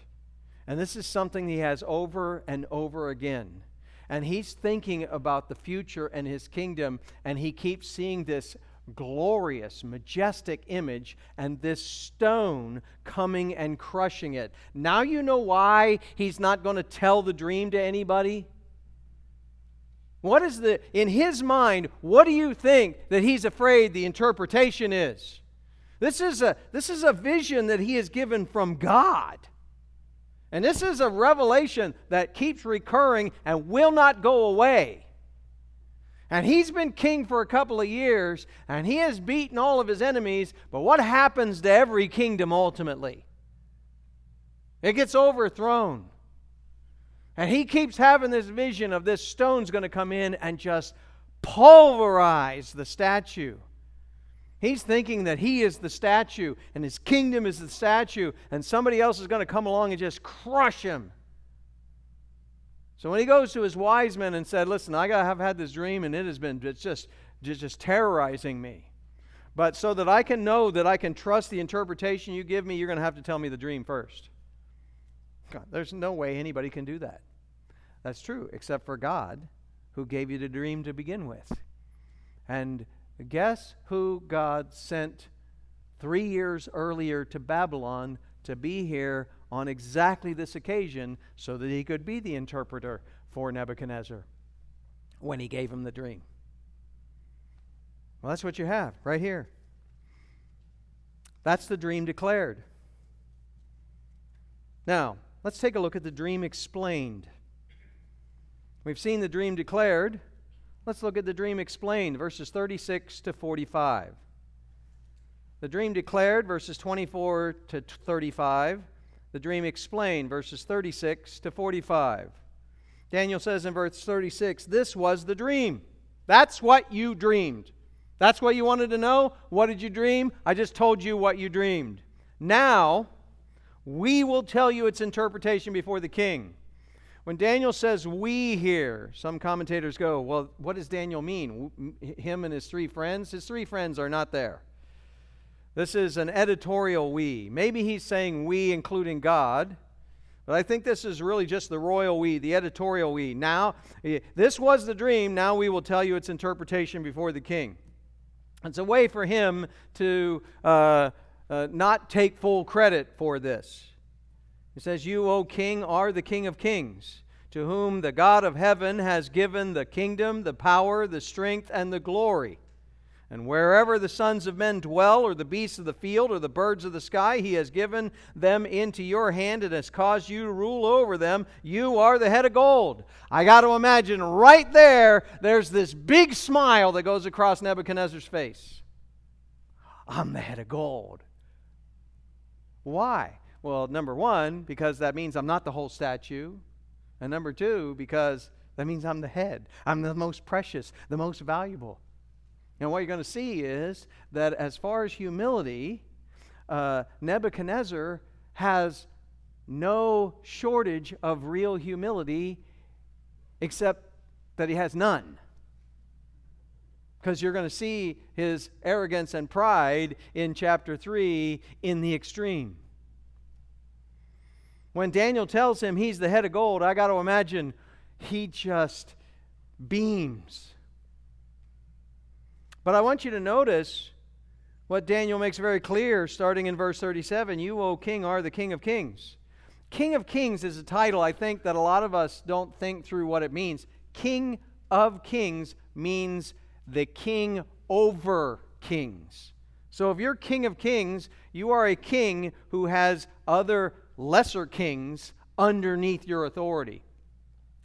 And this is something he has over and over again. And he's thinking about the future and his kingdom, and he keeps seeing this glorious, majestic image and this stone coming and crushing it. Now you know why he's not going to tell the dream to anybody? What is in his mind, what do you think that he's afraid the interpretation is? This is a vision that he is given from God. And this is a revelation that keeps recurring and will not go away. And he's been king for a couple of years, and he has beaten all of his enemies, but what happens to every kingdom ultimately? It gets overthrown. And he keeps having this vision of this stone's going to come in and just pulverize the statue. He's thinking that he is the statue and his kingdom is the statue, and somebody else is going to come along and just crush him. So when he goes to his wise men and said, listen, I have had this dream and it's just terrorizing me. But so that I can know that I can trust the interpretation you give me, you're going to have to tell me the dream first. God, there's no way anybody can do that. That's true, except for God, who gave you the dream to begin with. And guess who God sent 3 years earlier to Babylon to be here on exactly this occasion so that he could be the interpreter for Nebuchadnezzar when he gave him the dream? Well, that's what you have right here. That's the dream declared. Now, let's take a look at the dream explained. We've seen the dream declared. Let's look at the dream explained, verses 36 to 45. The dream declared, verses 24 to 35. The dream explained, verses 36 to 45. Daniel says in verse 36, this was the dream. That's what you dreamed. That's what you wanted to know? What did you dream? I just told you what you dreamed. Now, we will tell you its interpretation before the king. When Daniel says we here, some commentators go, well, what does Daniel mean? Him and his three friends? His three friends are not there. This is an editorial we. Maybe he's saying we including God, But I think this is really just the royal we, the editorial we. Now, this was the dream. Now we will tell you its interpretation before the king. It's a way for him to not take full credit for this. He says, "You, O king, are the King of kings, to whom the God of heaven has given the kingdom, the power, the strength, and the glory. And wherever the sons of men dwell, or the beasts of the field, or the birds of the sky, he has given them into your hand and has caused you to rule over them. You are the head of gold." I got to imagine right there's this big smile that goes across Nebuchadnezzar's face. I'm the head of gold. Why? Well, number one, because that means I'm not the whole statue. And number two, because that means I'm the head. I'm the most precious, the most valuable. And what you're going to see is that as far as humility, Nebuchadnezzar has no shortage of real humility, except that he has none. Because you're going to see his arrogance and pride in chapter 3 in the extreme. When Daniel tells him he's the head of gold, I got to imagine he just beams. But I want you to notice what Daniel makes very clear starting in verse 37. "You, O king, are the King of kings." King of kings is a title I think that a lot of us don't think through what it means. King of kings means the king over kings. So if you're King of kings, you are a king who has other lesser kings underneath your authority.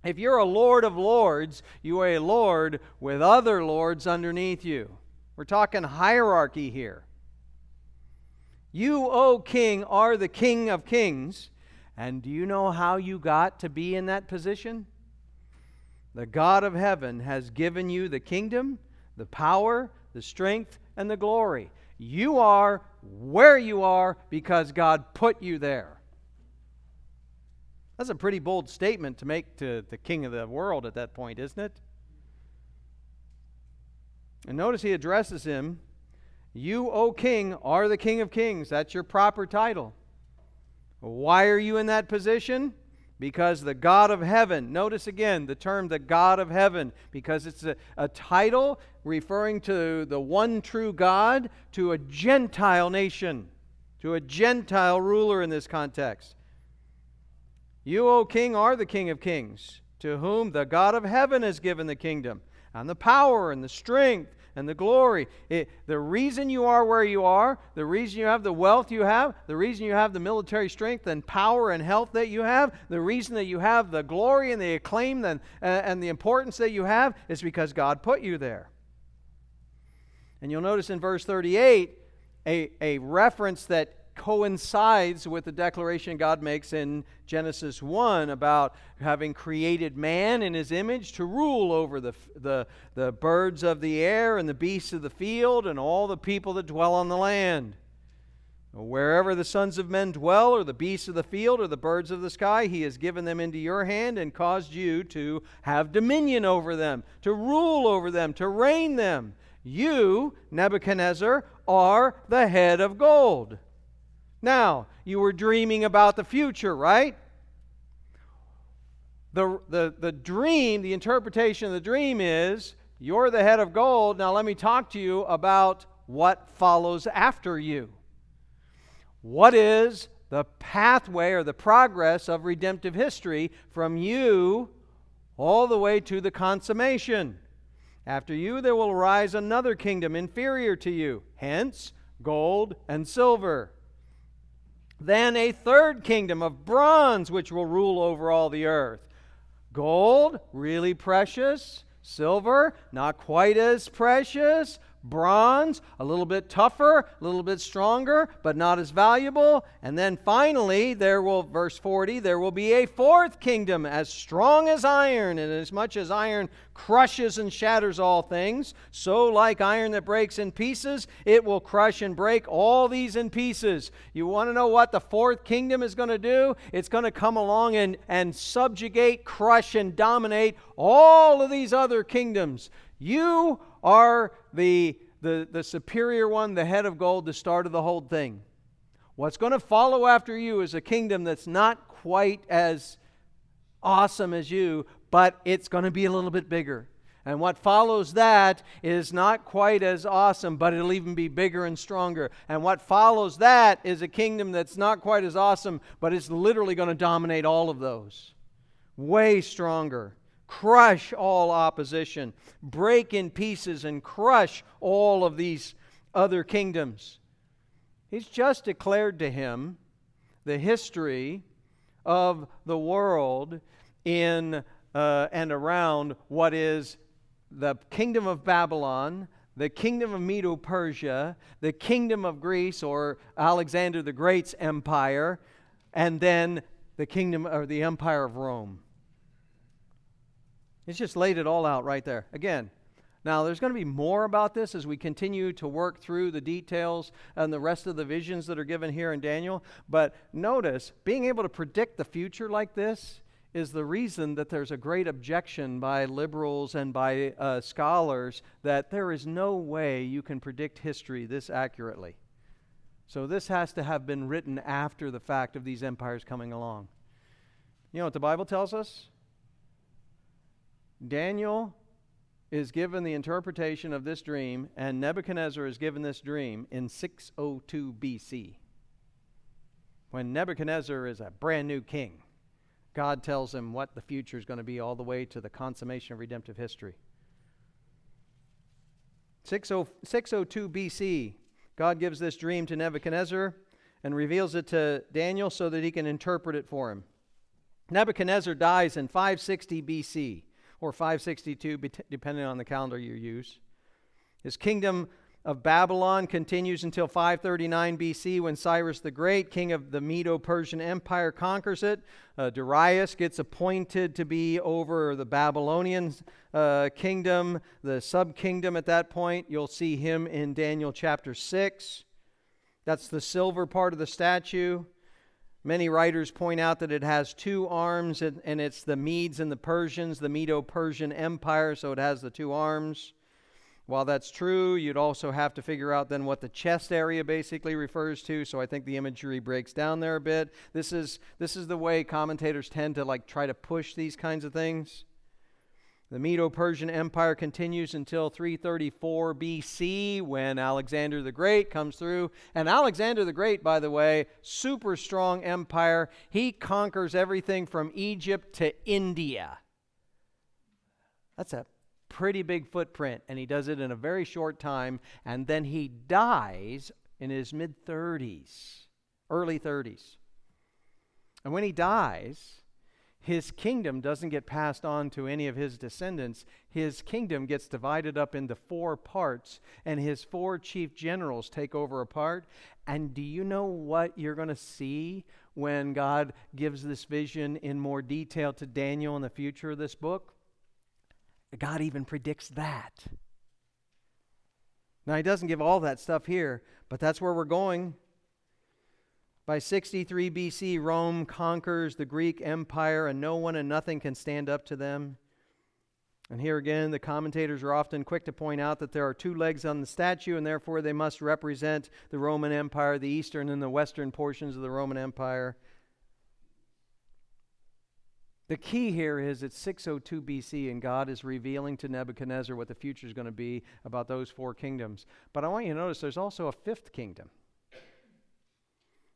If you're a Lord of lords, you are a lord with other lords underneath you. We're talking hierarchy here. "You, O king, are the King of kings." And do you know how you got to be in that position? The God of heaven has given you the kingdom, the power, the strength, and the glory. You are where you are because God put you there. That's a pretty bold statement to make to the king of the world at that point, isn't it? And notice he addresses him, "You, O king, are the King of kings." That's your proper title. Why are you in that position? Because the God of heaven, notice again the term the God of heaven, because it's a title referring to the one true God to a Gentile nation, to a Gentile ruler in this context. "You, O king, are the King of kings, to whom the God of heaven has given the kingdom, and the power, and the strength, and the glory." The reason you are where you are, the reason you have the wealth you have, the reason you have the military strength and power and health that you have, the reason that you have the glory and the acclaim and the importance that you have is because God put you there. And you'll notice in verse 38 a reference that coincides with the declaration God makes in Genesis 1 about having created man in his image to rule over the birds of the air and the beasts of the field and all the people that dwell on the land. "Wherever the sons of men dwell, or the beasts of the field, or the birds of the sky, he has given them into your hand and caused you to have dominion over them, to rule over them, to reign them. You, Nebuchadnezzar, are the head of gold." Now, you were dreaming about the future, right? The dream, the interpretation of the dream is, you're the head of gold. Now let me talk to you about what follows after you. What is the pathway or the progress of redemptive history from you all the way to the consummation? "After you there will arise another kingdom inferior to you, hence gold and silver. Then a third kingdom of bronze which will rule over all the earth." Gold, really precious. Silver, not quite as precious. Bronze, a little bit tougher, a little bit stronger, but not as valuable. And then finally, verse 40, there will be a fourth kingdom as strong as iron, and as much as iron crushes and shatters all things, so like iron that breaks in pieces, it will crush and break all these in pieces. You want to know what the fourth kingdom is going to do? It's going to come along and subjugate, crush, and dominate all of these other kingdoms. You are the superior one, the head of gold, the start of the whole thing. What's going to follow after you is a kingdom that's not quite as awesome as you, but it's going to be a little bit bigger. And what follows that is not quite as awesome, but it'll even be bigger and stronger. And what follows that is a kingdom that's not quite as awesome, but it's literally going to dominate all of those. Way stronger. Crush all opposition. Break in pieces and crush all of these other kingdoms. He's just declared to him the history of the world in and around what is the kingdom of Babylon, the kingdom of Medo-Persia, the kingdom of Greece, or Alexander the Great's empire, and then the kingdom or the empire of Rome. He's just laid it all out right there. Again, now there's going to be more about this as we continue to work through the details and the rest of the visions that are given here in Daniel. But notice, being able to predict the future like this is the reason that there's a great objection by liberals and by scholars that there is no way you can predict history this accurately. So this has to have been written after the fact of these empires coming along. You know what the Bible tells us? Daniel is given the interpretation of this dream, and Nebuchadnezzar is given this dream in 602 BC. When Nebuchadnezzar is a brand new king, God tells him what the future is going to be all the way to the consummation of redemptive history. 602 BC, God gives this dream to Nebuchadnezzar and reveals it to Daniel so that he can interpret it for him. Nebuchadnezzar dies in 560 BC, or 562, depending on the calendar you use. His kingdom of Babylon continues until 539 BC when Cyrus the Great, king of the Medo-Persian Empire, conquers it. Darius gets appointed to be over the Babylonian kingdom, the sub-kingdom at that point. You'll see him in Daniel chapter 6. That's the silver part of the statue. Many writers point out that it has two arms, and it's the Medes and the Persians, the Medo-Persian Empire, so it has the two arms. While that's true, you'd also have to figure out then what the chest area basically refers to, so I think the imagery breaks down there a bit. This is the way commentators tend to try to push these kinds of things. The Medo-Persian Empire continues until 334 BC when Alexander the Great comes through. And Alexander the Great, by the way, super strong empire. He conquers everything from Egypt to India. That's a pretty big footprint, and he does it in a very short time, and then he dies in his mid-30s, early 30s. And when he dies, his kingdom doesn't get passed on to any of his descendants. His kingdom gets divided up into 4 parts, and his 4 chief generals take over a part. And do you know what you're going to see when God gives this vision in more detail to Daniel in the future of this book? God even predicts that. Now, he doesn't give all that stuff here, but that's where we're going. By 63 BC, Rome conquers the Greek Empire, and no one and nothing can stand up to them. And here again, the commentators are often quick to point out that there are 2 legs on the statue, and therefore they must represent the Roman Empire, the eastern and the western portions of the Roman Empire. The key here is it's 602 BC, and God is revealing to Nebuchadnezzar what the future is going to be about those 4 kingdoms. But I want you to notice there's also a 5th kingdom.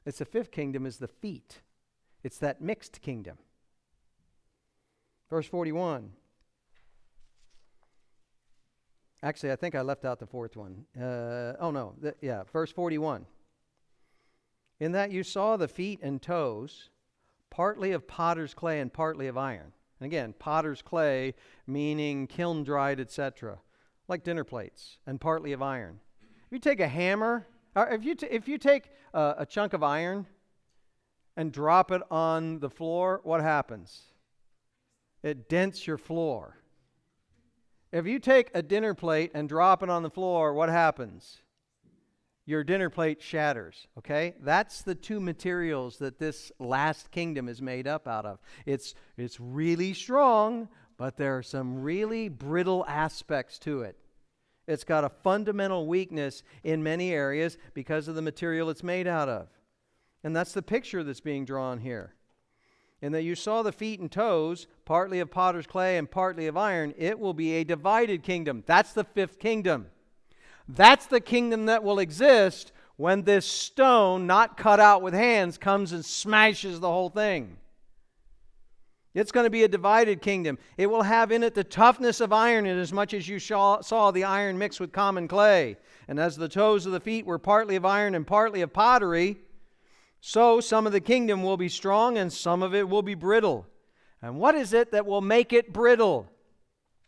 It's the 5th kingdom is the feet. It's that mixed kingdom. Verse 41. Actually, I think I left out the 4th one. Verse 41. In that you saw the feet and toes, partly of potter's clay and partly of iron. And again, potter's clay meaning kiln-dried, etc., like dinner plates, and partly of iron. If you take a hammer, or if you take a chunk of iron and drop it on the floor, what happens? It dents your floor. If you take a dinner plate and drop it on the floor, what happens? Your dinner plate shatters, okay? That's the 2 materials that this last kingdom is made up out of. It's really strong, but there are some really brittle aspects to it. It's got a fundamental weakness in many areas because of the material it's made out of. And that's the picture that's being drawn here. And that you saw the feet and toes, partly of potter's clay and partly of iron, it will be a divided kingdom. That's the fifth kingdom. That's the kingdom that will exist when this stone, not cut out with hands, comes and smashes the whole thing. It's going to be a divided kingdom. It will have in it the toughness of iron, inasmuch as you saw the iron mixed with common clay. And as the toes of the feet were partly of iron and partly of pottery, so some of the kingdom will be strong and some of it will be brittle. And what is it that will make it brittle?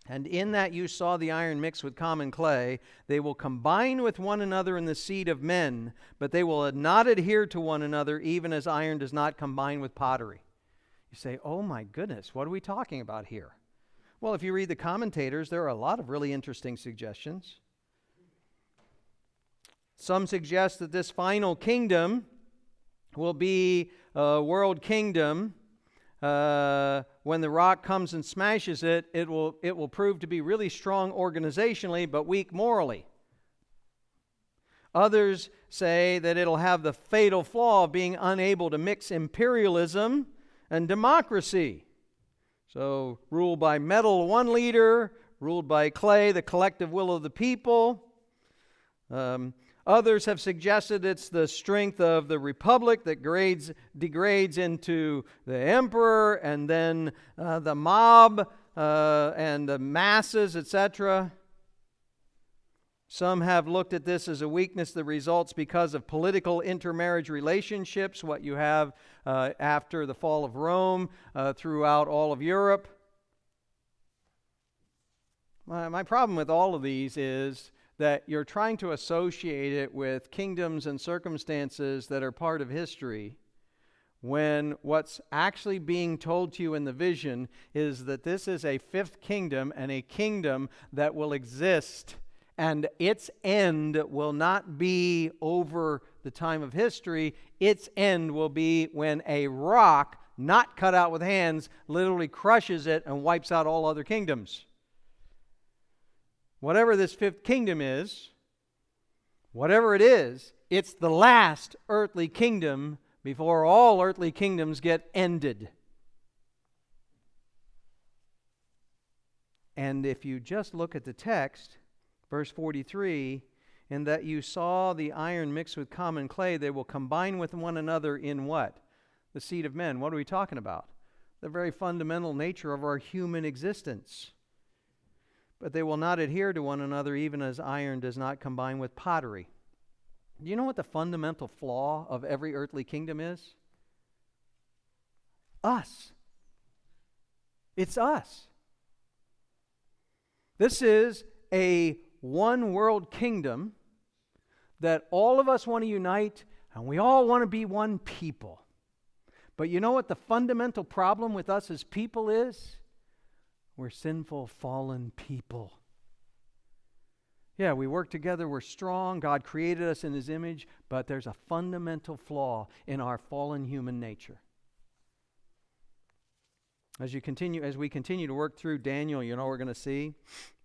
And in that you saw the iron mixed with common clay. They will combine with one another in the seed of men, but they will not adhere to one another, even as iron does not combine with pottery. You say, oh my goodness, what are we talking about here? Well, if you read the commentators, there are a lot of really interesting suggestions. Some suggest that this final kingdom will be a world kingdom. When the rock comes and smashes it, it will prove to be really strong organizationally, but weak morally. Others say that it'll have the fatal flaw of being unable to mix imperialism and democracy. So, ruled by metal, one leader, ruled by clay, the collective will of the people. Others have suggested it's the strength of the republic that degrades into the emperor and then the mob and the masses, etc. Some have looked at this as a weakness that results because of political intermarriage relationships, what you have after the fall of Rome throughout all of Europe. My problem with all of these is that you're trying to associate it with kingdoms and circumstances that are part of history, when what's actually being told to you in the vision is that this is a fifth kingdom, and a kingdom that will exist, and its end will not be over the time of history. Its end will be when a rock, not cut out with hands, literally crushes it and wipes out all other kingdoms. Whatever this fifth kingdom is, whatever it is, it's the last earthly kingdom before all earthly kingdoms get ended. And if you just look at the text, verse 43, in that you saw the iron mixed with common clay, they will combine with one another in what? The seed of men. What are we talking about? The very fundamental nature of our human existence. But they will not adhere to one another, even as iron does not combine with pottery. Do you know what the fundamental flaw of every earthly kingdom is? Us. It's us. This is a one world kingdom that all of us want to unite, and we all want to be one people. But you know what the fundamental problem with us as people is? We're sinful, fallen people. Yeah, we work together, we're strong, God created us in His image, but there's a fundamental flaw in our fallen human nature. As we continue to work through Daniel, you know what we're going to see?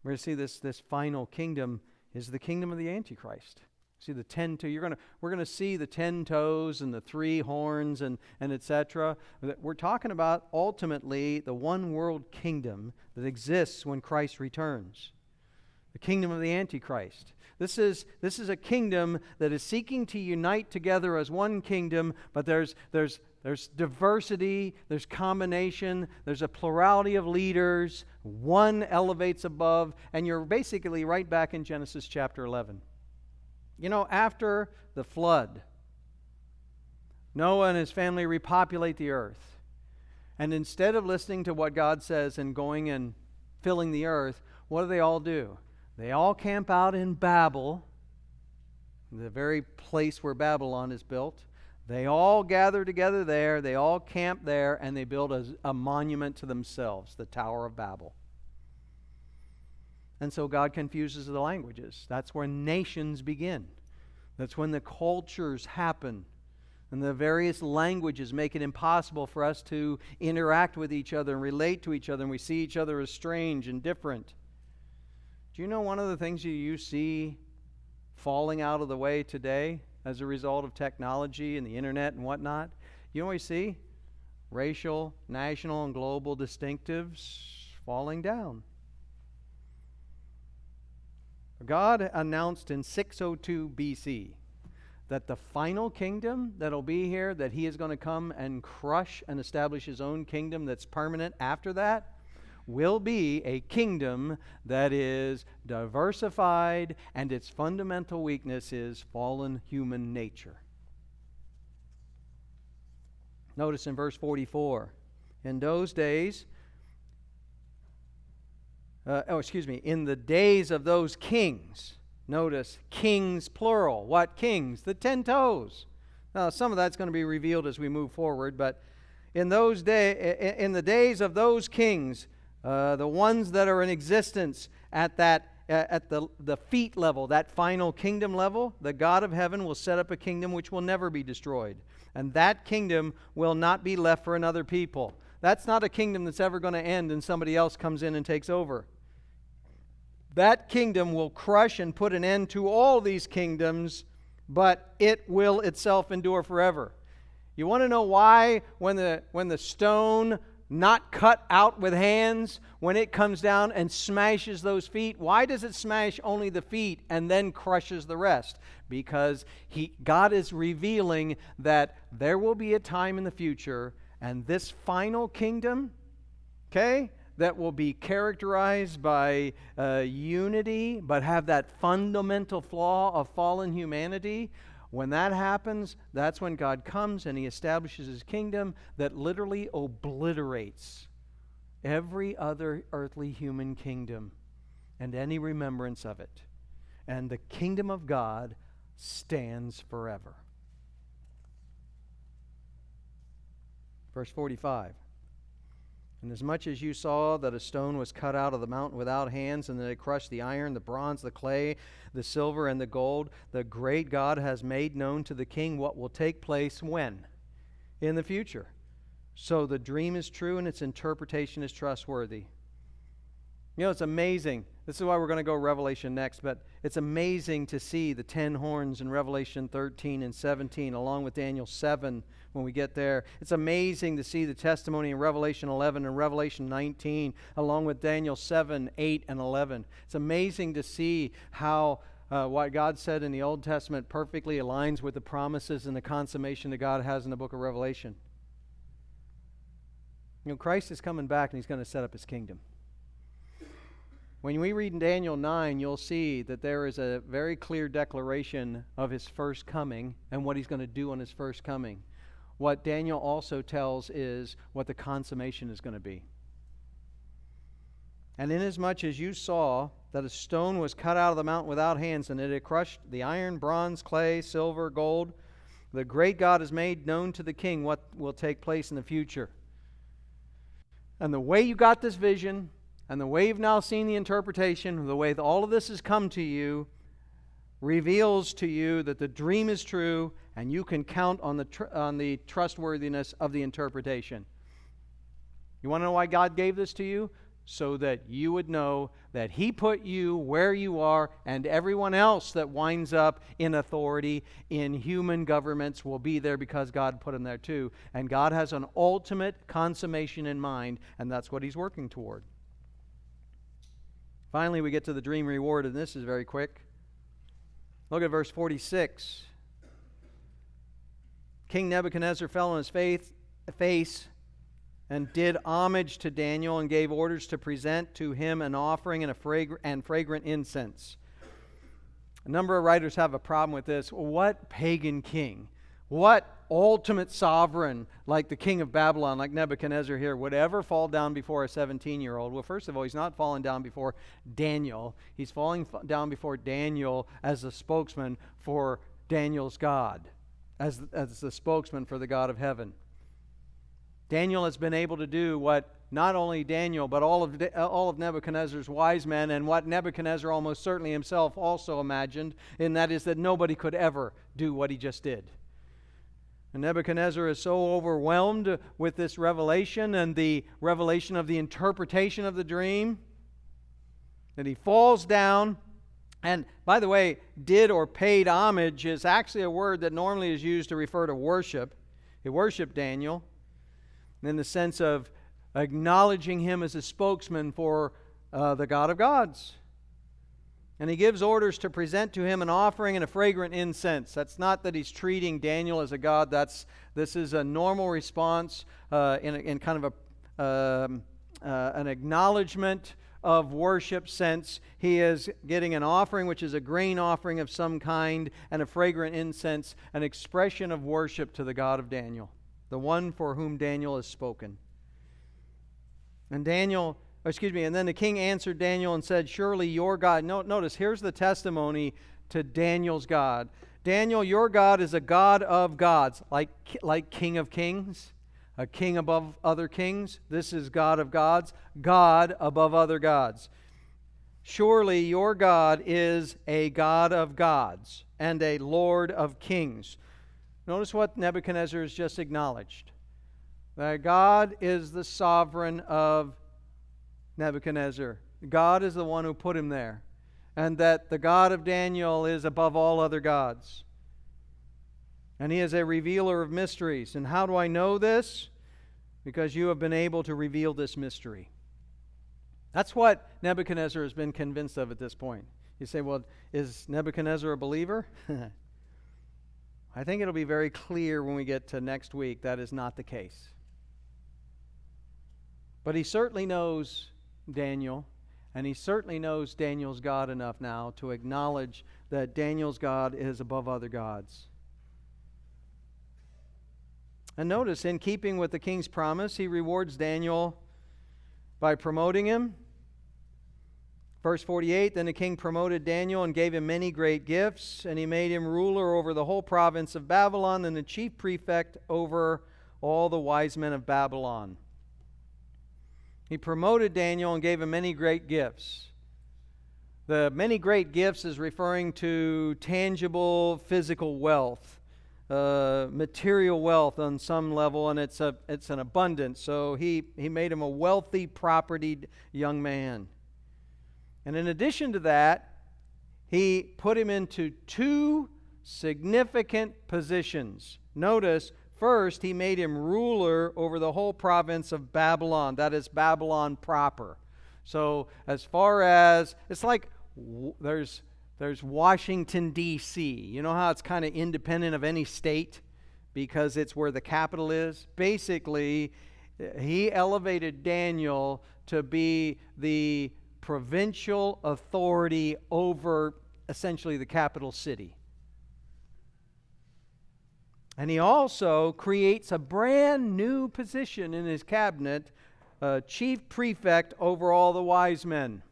We're going to see this final kingdom is the kingdom of the Antichrist. See the 10 toe. We're going to see the 10 toes and the 3 horns and etc. We're talking about ultimately the one world kingdom that exists when Christ returns. The kingdom of the Antichrist. This is a kingdom that is seeking to unite together as one kingdom, but there's diversity, there's combination, there's a plurality of leaders, one elevates above, and you're basically right back in Genesis chapter 11. You know, after the flood, Noah and his family repopulate the earth. And instead of listening to what God says and going and filling the earth, what do they all do? They all camp out in Babel, the very place where Babylon is built. They all gather together there, they all camp there, and they build a monument to themselves, the Tower of Babel. And so God confuses the languages. That's where nations begin. That's when the cultures happen. And the various languages make it impossible for us to interact with each other and relate to each other, and we see each other as strange and different. Do you know one of the things you see falling out of the way today as a result of technology and the internet and whatnot? You know what we see? Racial, national, and global distinctives falling down. God announced in 602 BC that the final kingdom that'll be here, that he is going to come and crush and establish his own kingdom that's permanent after that, will be a kingdom that is diversified, and its fundamental weakness is fallen human nature. Notice in verse 44, in those days, in the days of those kings. Notice, kings plural. What kings? The 10 toes. Now, some of that's going to be revealed as we move forward, but in the days of those kings, the ones that are in existence at the feet level, that final kingdom level, the God of heaven will set up a kingdom which will never be destroyed. And that kingdom will not be left for another people. That's not a kingdom that's ever going to end and somebody else comes in and takes over. That kingdom will crush and put an end to all these kingdoms, but it will itself endure forever. You want to know why when the stone not cut out with hands, when it comes down and smashes those feet, why does it smash only the feet and then crushes the rest? Because God is revealing that there will be a time in the future, and this final kingdom, that will be characterized by unity, but have that fundamental flaw of fallen humanity. When that happens, that's when God comes and he establishes his kingdom that literally obliterates every other earthly human kingdom and any remembrance of it. And the kingdom of God stands forever. Verse 45. Inasmuch as you saw that a stone was cut out of the mountain without hands, and that it crushed the iron, the bronze, the clay, the silver, and the gold, the great God has made known to the king what will take place when? In the future. So the dream is true and its interpretation is trustworthy. You know, it's amazing. This is why we're going to go Revelation next, but it's amazing to see the 10 horns in Revelation 13 and 17, along with Daniel 7 when we get there. It's amazing to see the testimony in Revelation 11 and Revelation 19, along with Daniel 7, 8, and 11. It's amazing to see how what God said in the Old Testament perfectly aligns with the promises and the consummation that God has in the book of Revelation. You know, Christ is coming back and he's going to set up his kingdom. When we read in Daniel 9, you'll see that there is a very clear declaration of his first coming and what he's going to do on his first coming. What Daniel also tells is what the consummation is going to be. And inasmuch as you saw that a stone was cut out of the mountain without hands, and it had crushed the iron, bronze, clay, silver, gold, the great God has made known to the king what will take place in the future. And the way you got this vision, and the way you've now seen the interpretation, the way that all of this has come to you, reveals to you that the dream is true, and you can count on the trustworthiness of the interpretation. You want to know why God gave this to you? So that you would know that he put you where you are, and everyone else that winds up in authority in human governments will be there because God put them there too. And God has an ultimate consummation in mind, and that's what he's working toward. Finally, we get to the dream reward, and this is very quick. Look at verse 46. King Nebuchadnezzar fell on his face and did homage to Daniel and gave orders to present to him an offering and fragrant incense. A number of writers have a problem with this. What pagan king, what ultimate sovereign like the king of Babylon, like Nebuchadnezzar here, would ever fall down before a 17-year-old? Well, first of all, he's not falling down before Daniel. He's falling down before Daniel as the spokesman for Daniel's God, as the spokesman for the God of heaven. Daniel has been able to do what not only Daniel, but all of Nebuchadnezzar's wise men, and what Nebuchadnezzar almost certainly himself also imagined, and that is that nobody could ever do what he just did. And Nebuchadnezzar is so overwhelmed with this revelation and the revelation of the interpretation of the dream that he falls down And by the way, did or paid homage is actually a word that normally is used to refer to worship. He worshiped Daniel in the sense of acknowledging him as a spokesman for the God of gods. And he gives orders to present to him an offering and a fragrant incense. That's not that he's treating Daniel as a god. This is a normal response in kind of an acknowledgement of worship sense. He is getting an offering, which is a grain offering of some kind, and a fragrant incense, an expression of worship to the God of Daniel, the one for whom Daniel has spoken. And then the king answered Daniel and said, surely your God. Notice, here's the testimony to Daniel's God. Daniel, your God is a God of gods, like King of kings, a king above other kings. This is God of gods, God above other gods. Surely your God is a God of gods and a Lord of kings. Notice what Nebuchadnezzar has just acknowledged. That God is the sovereign of Nebuchadnezzar. God is the one who put him there. And that the God of Daniel is above all other gods. And he is a revealer of mysteries. And how do I know this? Because you have been able to reveal this mystery. That's what Nebuchadnezzar has been convinced of at this point. You say, well, is Nebuchadnezzar a believer? I think it'll be very clear when we get to next week that is not the case. But he certainly knows Daniel, and he certainly knows Daniel's God enough now to acknowledge that Daniel's God is above other gods. And notice, in keeping with the king's promise, he rewards Daniel by promoting him. Verse 48, then the king promoted Daniel and gave him many great gifts, and he made him ruler over the whole province of Babylon and the chief prefect over all the wise men of Babylon. He promoted Daniel and gave him many great gifts. The many great gifts is referring to tangible physical wealth. Material wealth on some level, and it's an abundance. So he made him a wealthy, propertied young man. And in addition to that, he put him into two significant positions. Notice, first, he made him ruler over the whole province of Babylon. That is Babylon proper. So as far as, it's like there's Washington, D.C. You know how it's kind of independent of any state because it's where the capital is? Basically, he elevated Daniel to be the provincial authority over essentially the capital city. And he also creates a brand new position in his cabinet, chief prefect over all the wise men.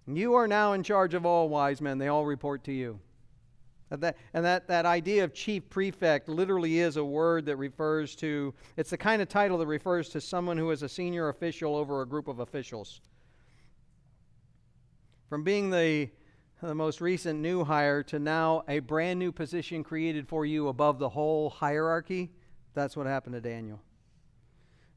You are now in charge of all wise men. They all report to you. That idea of chief prefect literally is a word that refers to, it's the kind of title that refers to someone who is a senior official over a group of officials. From being the most recent new hire to now a brand new position created for you above the whole hierarchy, that's what happened to Daniel.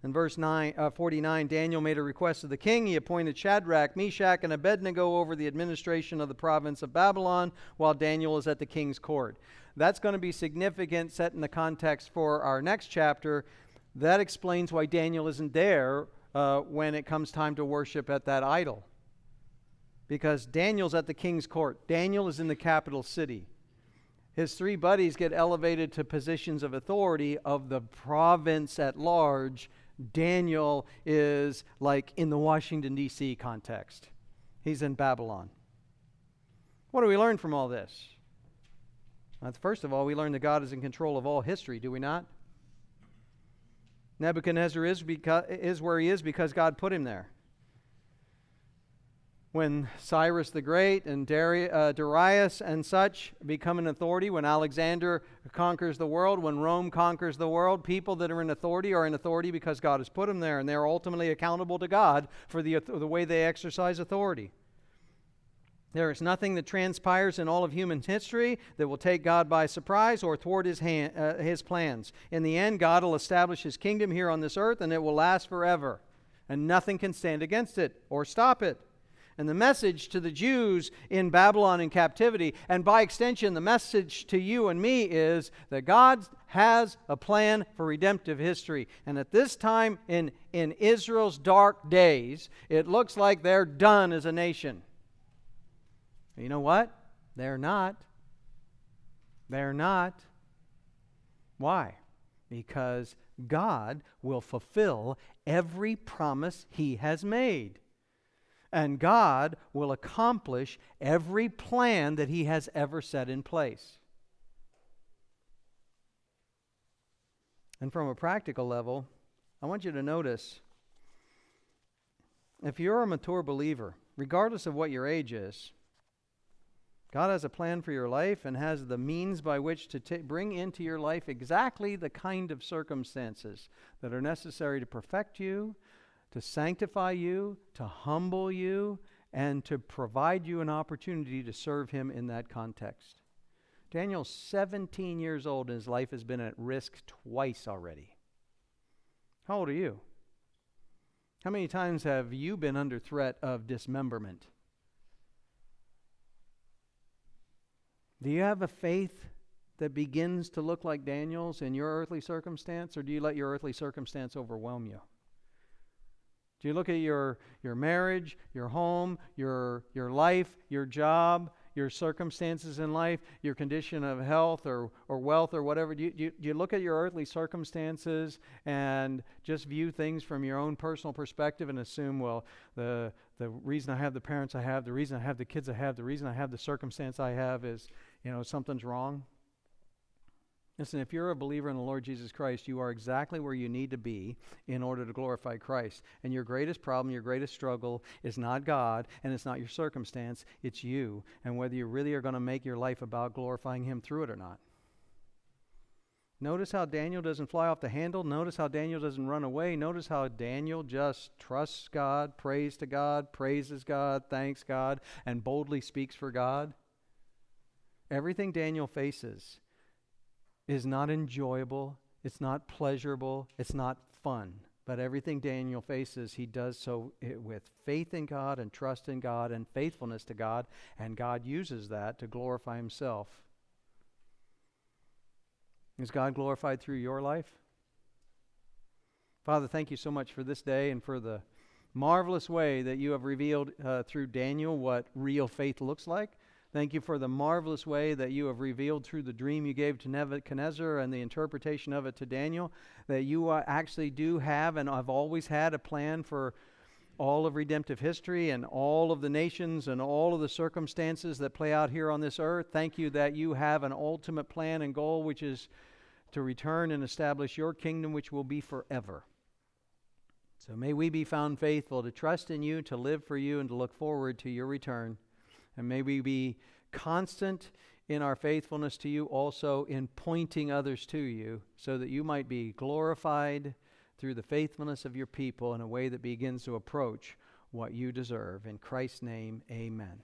In verse 49, Daniel made a request of the king. He appointed Shadrach, Meshach, and Abednego over the administration of the province of Babylon while Daniel is at the king's court. That's going to be significant set in the context for our next chapter. That explains why Daniel isn't there when it comes time to worship at that idol. Because Daniel's at the king's court. Daniel is in the capital city. His three buddies get elevated to positions of authority of the province at large. Daniel is like in the Washington, D.C. context. He's in Babylon. What do we learn from all this? First of all, we learn that God is in control of all history, do we not? Nebuchadnezzar is where he is because God put him there. When Cyrus the Great and Darius and such become an authority, when Alexander conquers the world, when Rome conquers the world, people that are in authority because God has put them there, and they're ultimately accountable to God for the way they exercise authority. There is nothing that transpires in all of human history that will take God by surprise or thwart his plans. In the end, God will establish his kingdom here on this earth, and it will last forever, and nothing can stand against it or stop it. And the message to the Jews in Babylon in captivity, and by extension, the message to you and me is that God has a plan for redemptive history. And at this time in Israel's dark days, it looks like they're done as a nation. You know what? They're not. They're not. Why? Because God will fulfill every promise He has made. And God will accomplish every plan that He has ever set in place. And from a practical level, I want you to notice, if you're a mature believer, regardless of what your age is, God has a plan for your life and has the means by which to bring into your life exactly the kind of circumstances that are necessary to perfect you, to sanctify you, to humble you, and to provide you an opportunity to serve Him in that context. Daniel's 17 years old and his life has been at risk twice already. How old are you? How many times have you been under threat of dismemberment? Do you have a faith that begins to look like Daniel's in your earthly circumstance, or do you let your earthly circumstance overwhelm you? Do you look at your marriage, your home, your life, your job, your circumstances in life, your condition of health or wealth or whatever? Do you look at your earthly circumstances and just view things from your own personal perspective and assume, well, the reason I have the parents I have, the reason I have the kids I have, the reason I have the circumstance I have is, something's wrong? Listen, if you're a believer in the Lord Jesus Christ, you are exactly where you need to be in order to glorify Christ. And your greatest problem, your greatest struggle is not God, and it's not your circumstance, it's you, and whether you really are going to make your life about glorifying Him through it or not. Notice how Daniel doesn't fly off the handle. Notice how Daniel doesn't run away. Notice how Daniel just trusts God, prays to God, praises God, thanks God, and boldly speaks for God. Everything Daniel faces is not enjoyable, it's not pleasurable, it's not fun. But everything Daniel faces, he does so with faith in God and trust in God and faithfulness to God, and God uses that to glorify Himself. Is God glorified through your life? Father, thank you so much for this day and for the marvelous way that you have revealed through Daniel what real faith looks like. Thank you for the marvelous way that you have revealed through the dream you gave to Nebuchadnezzar and the interpretation of it to Daniel, that you actually do have and have always had a plan for all of redemptive history and all of the nations and all of the circumstances that play out here on this earth. Thank you that you have an ultimate plan and goal, which is to return and establish your kingdom, which will be forever. So may we be found faithful to trust in you, to live for you, and to look forward to your return. And may we be constant in our faithfulness to you, also in pointing others to you, so that you might be glorified through the faithfulness of your people in a way that begins to approach what you deserve. In Christ's name, amen.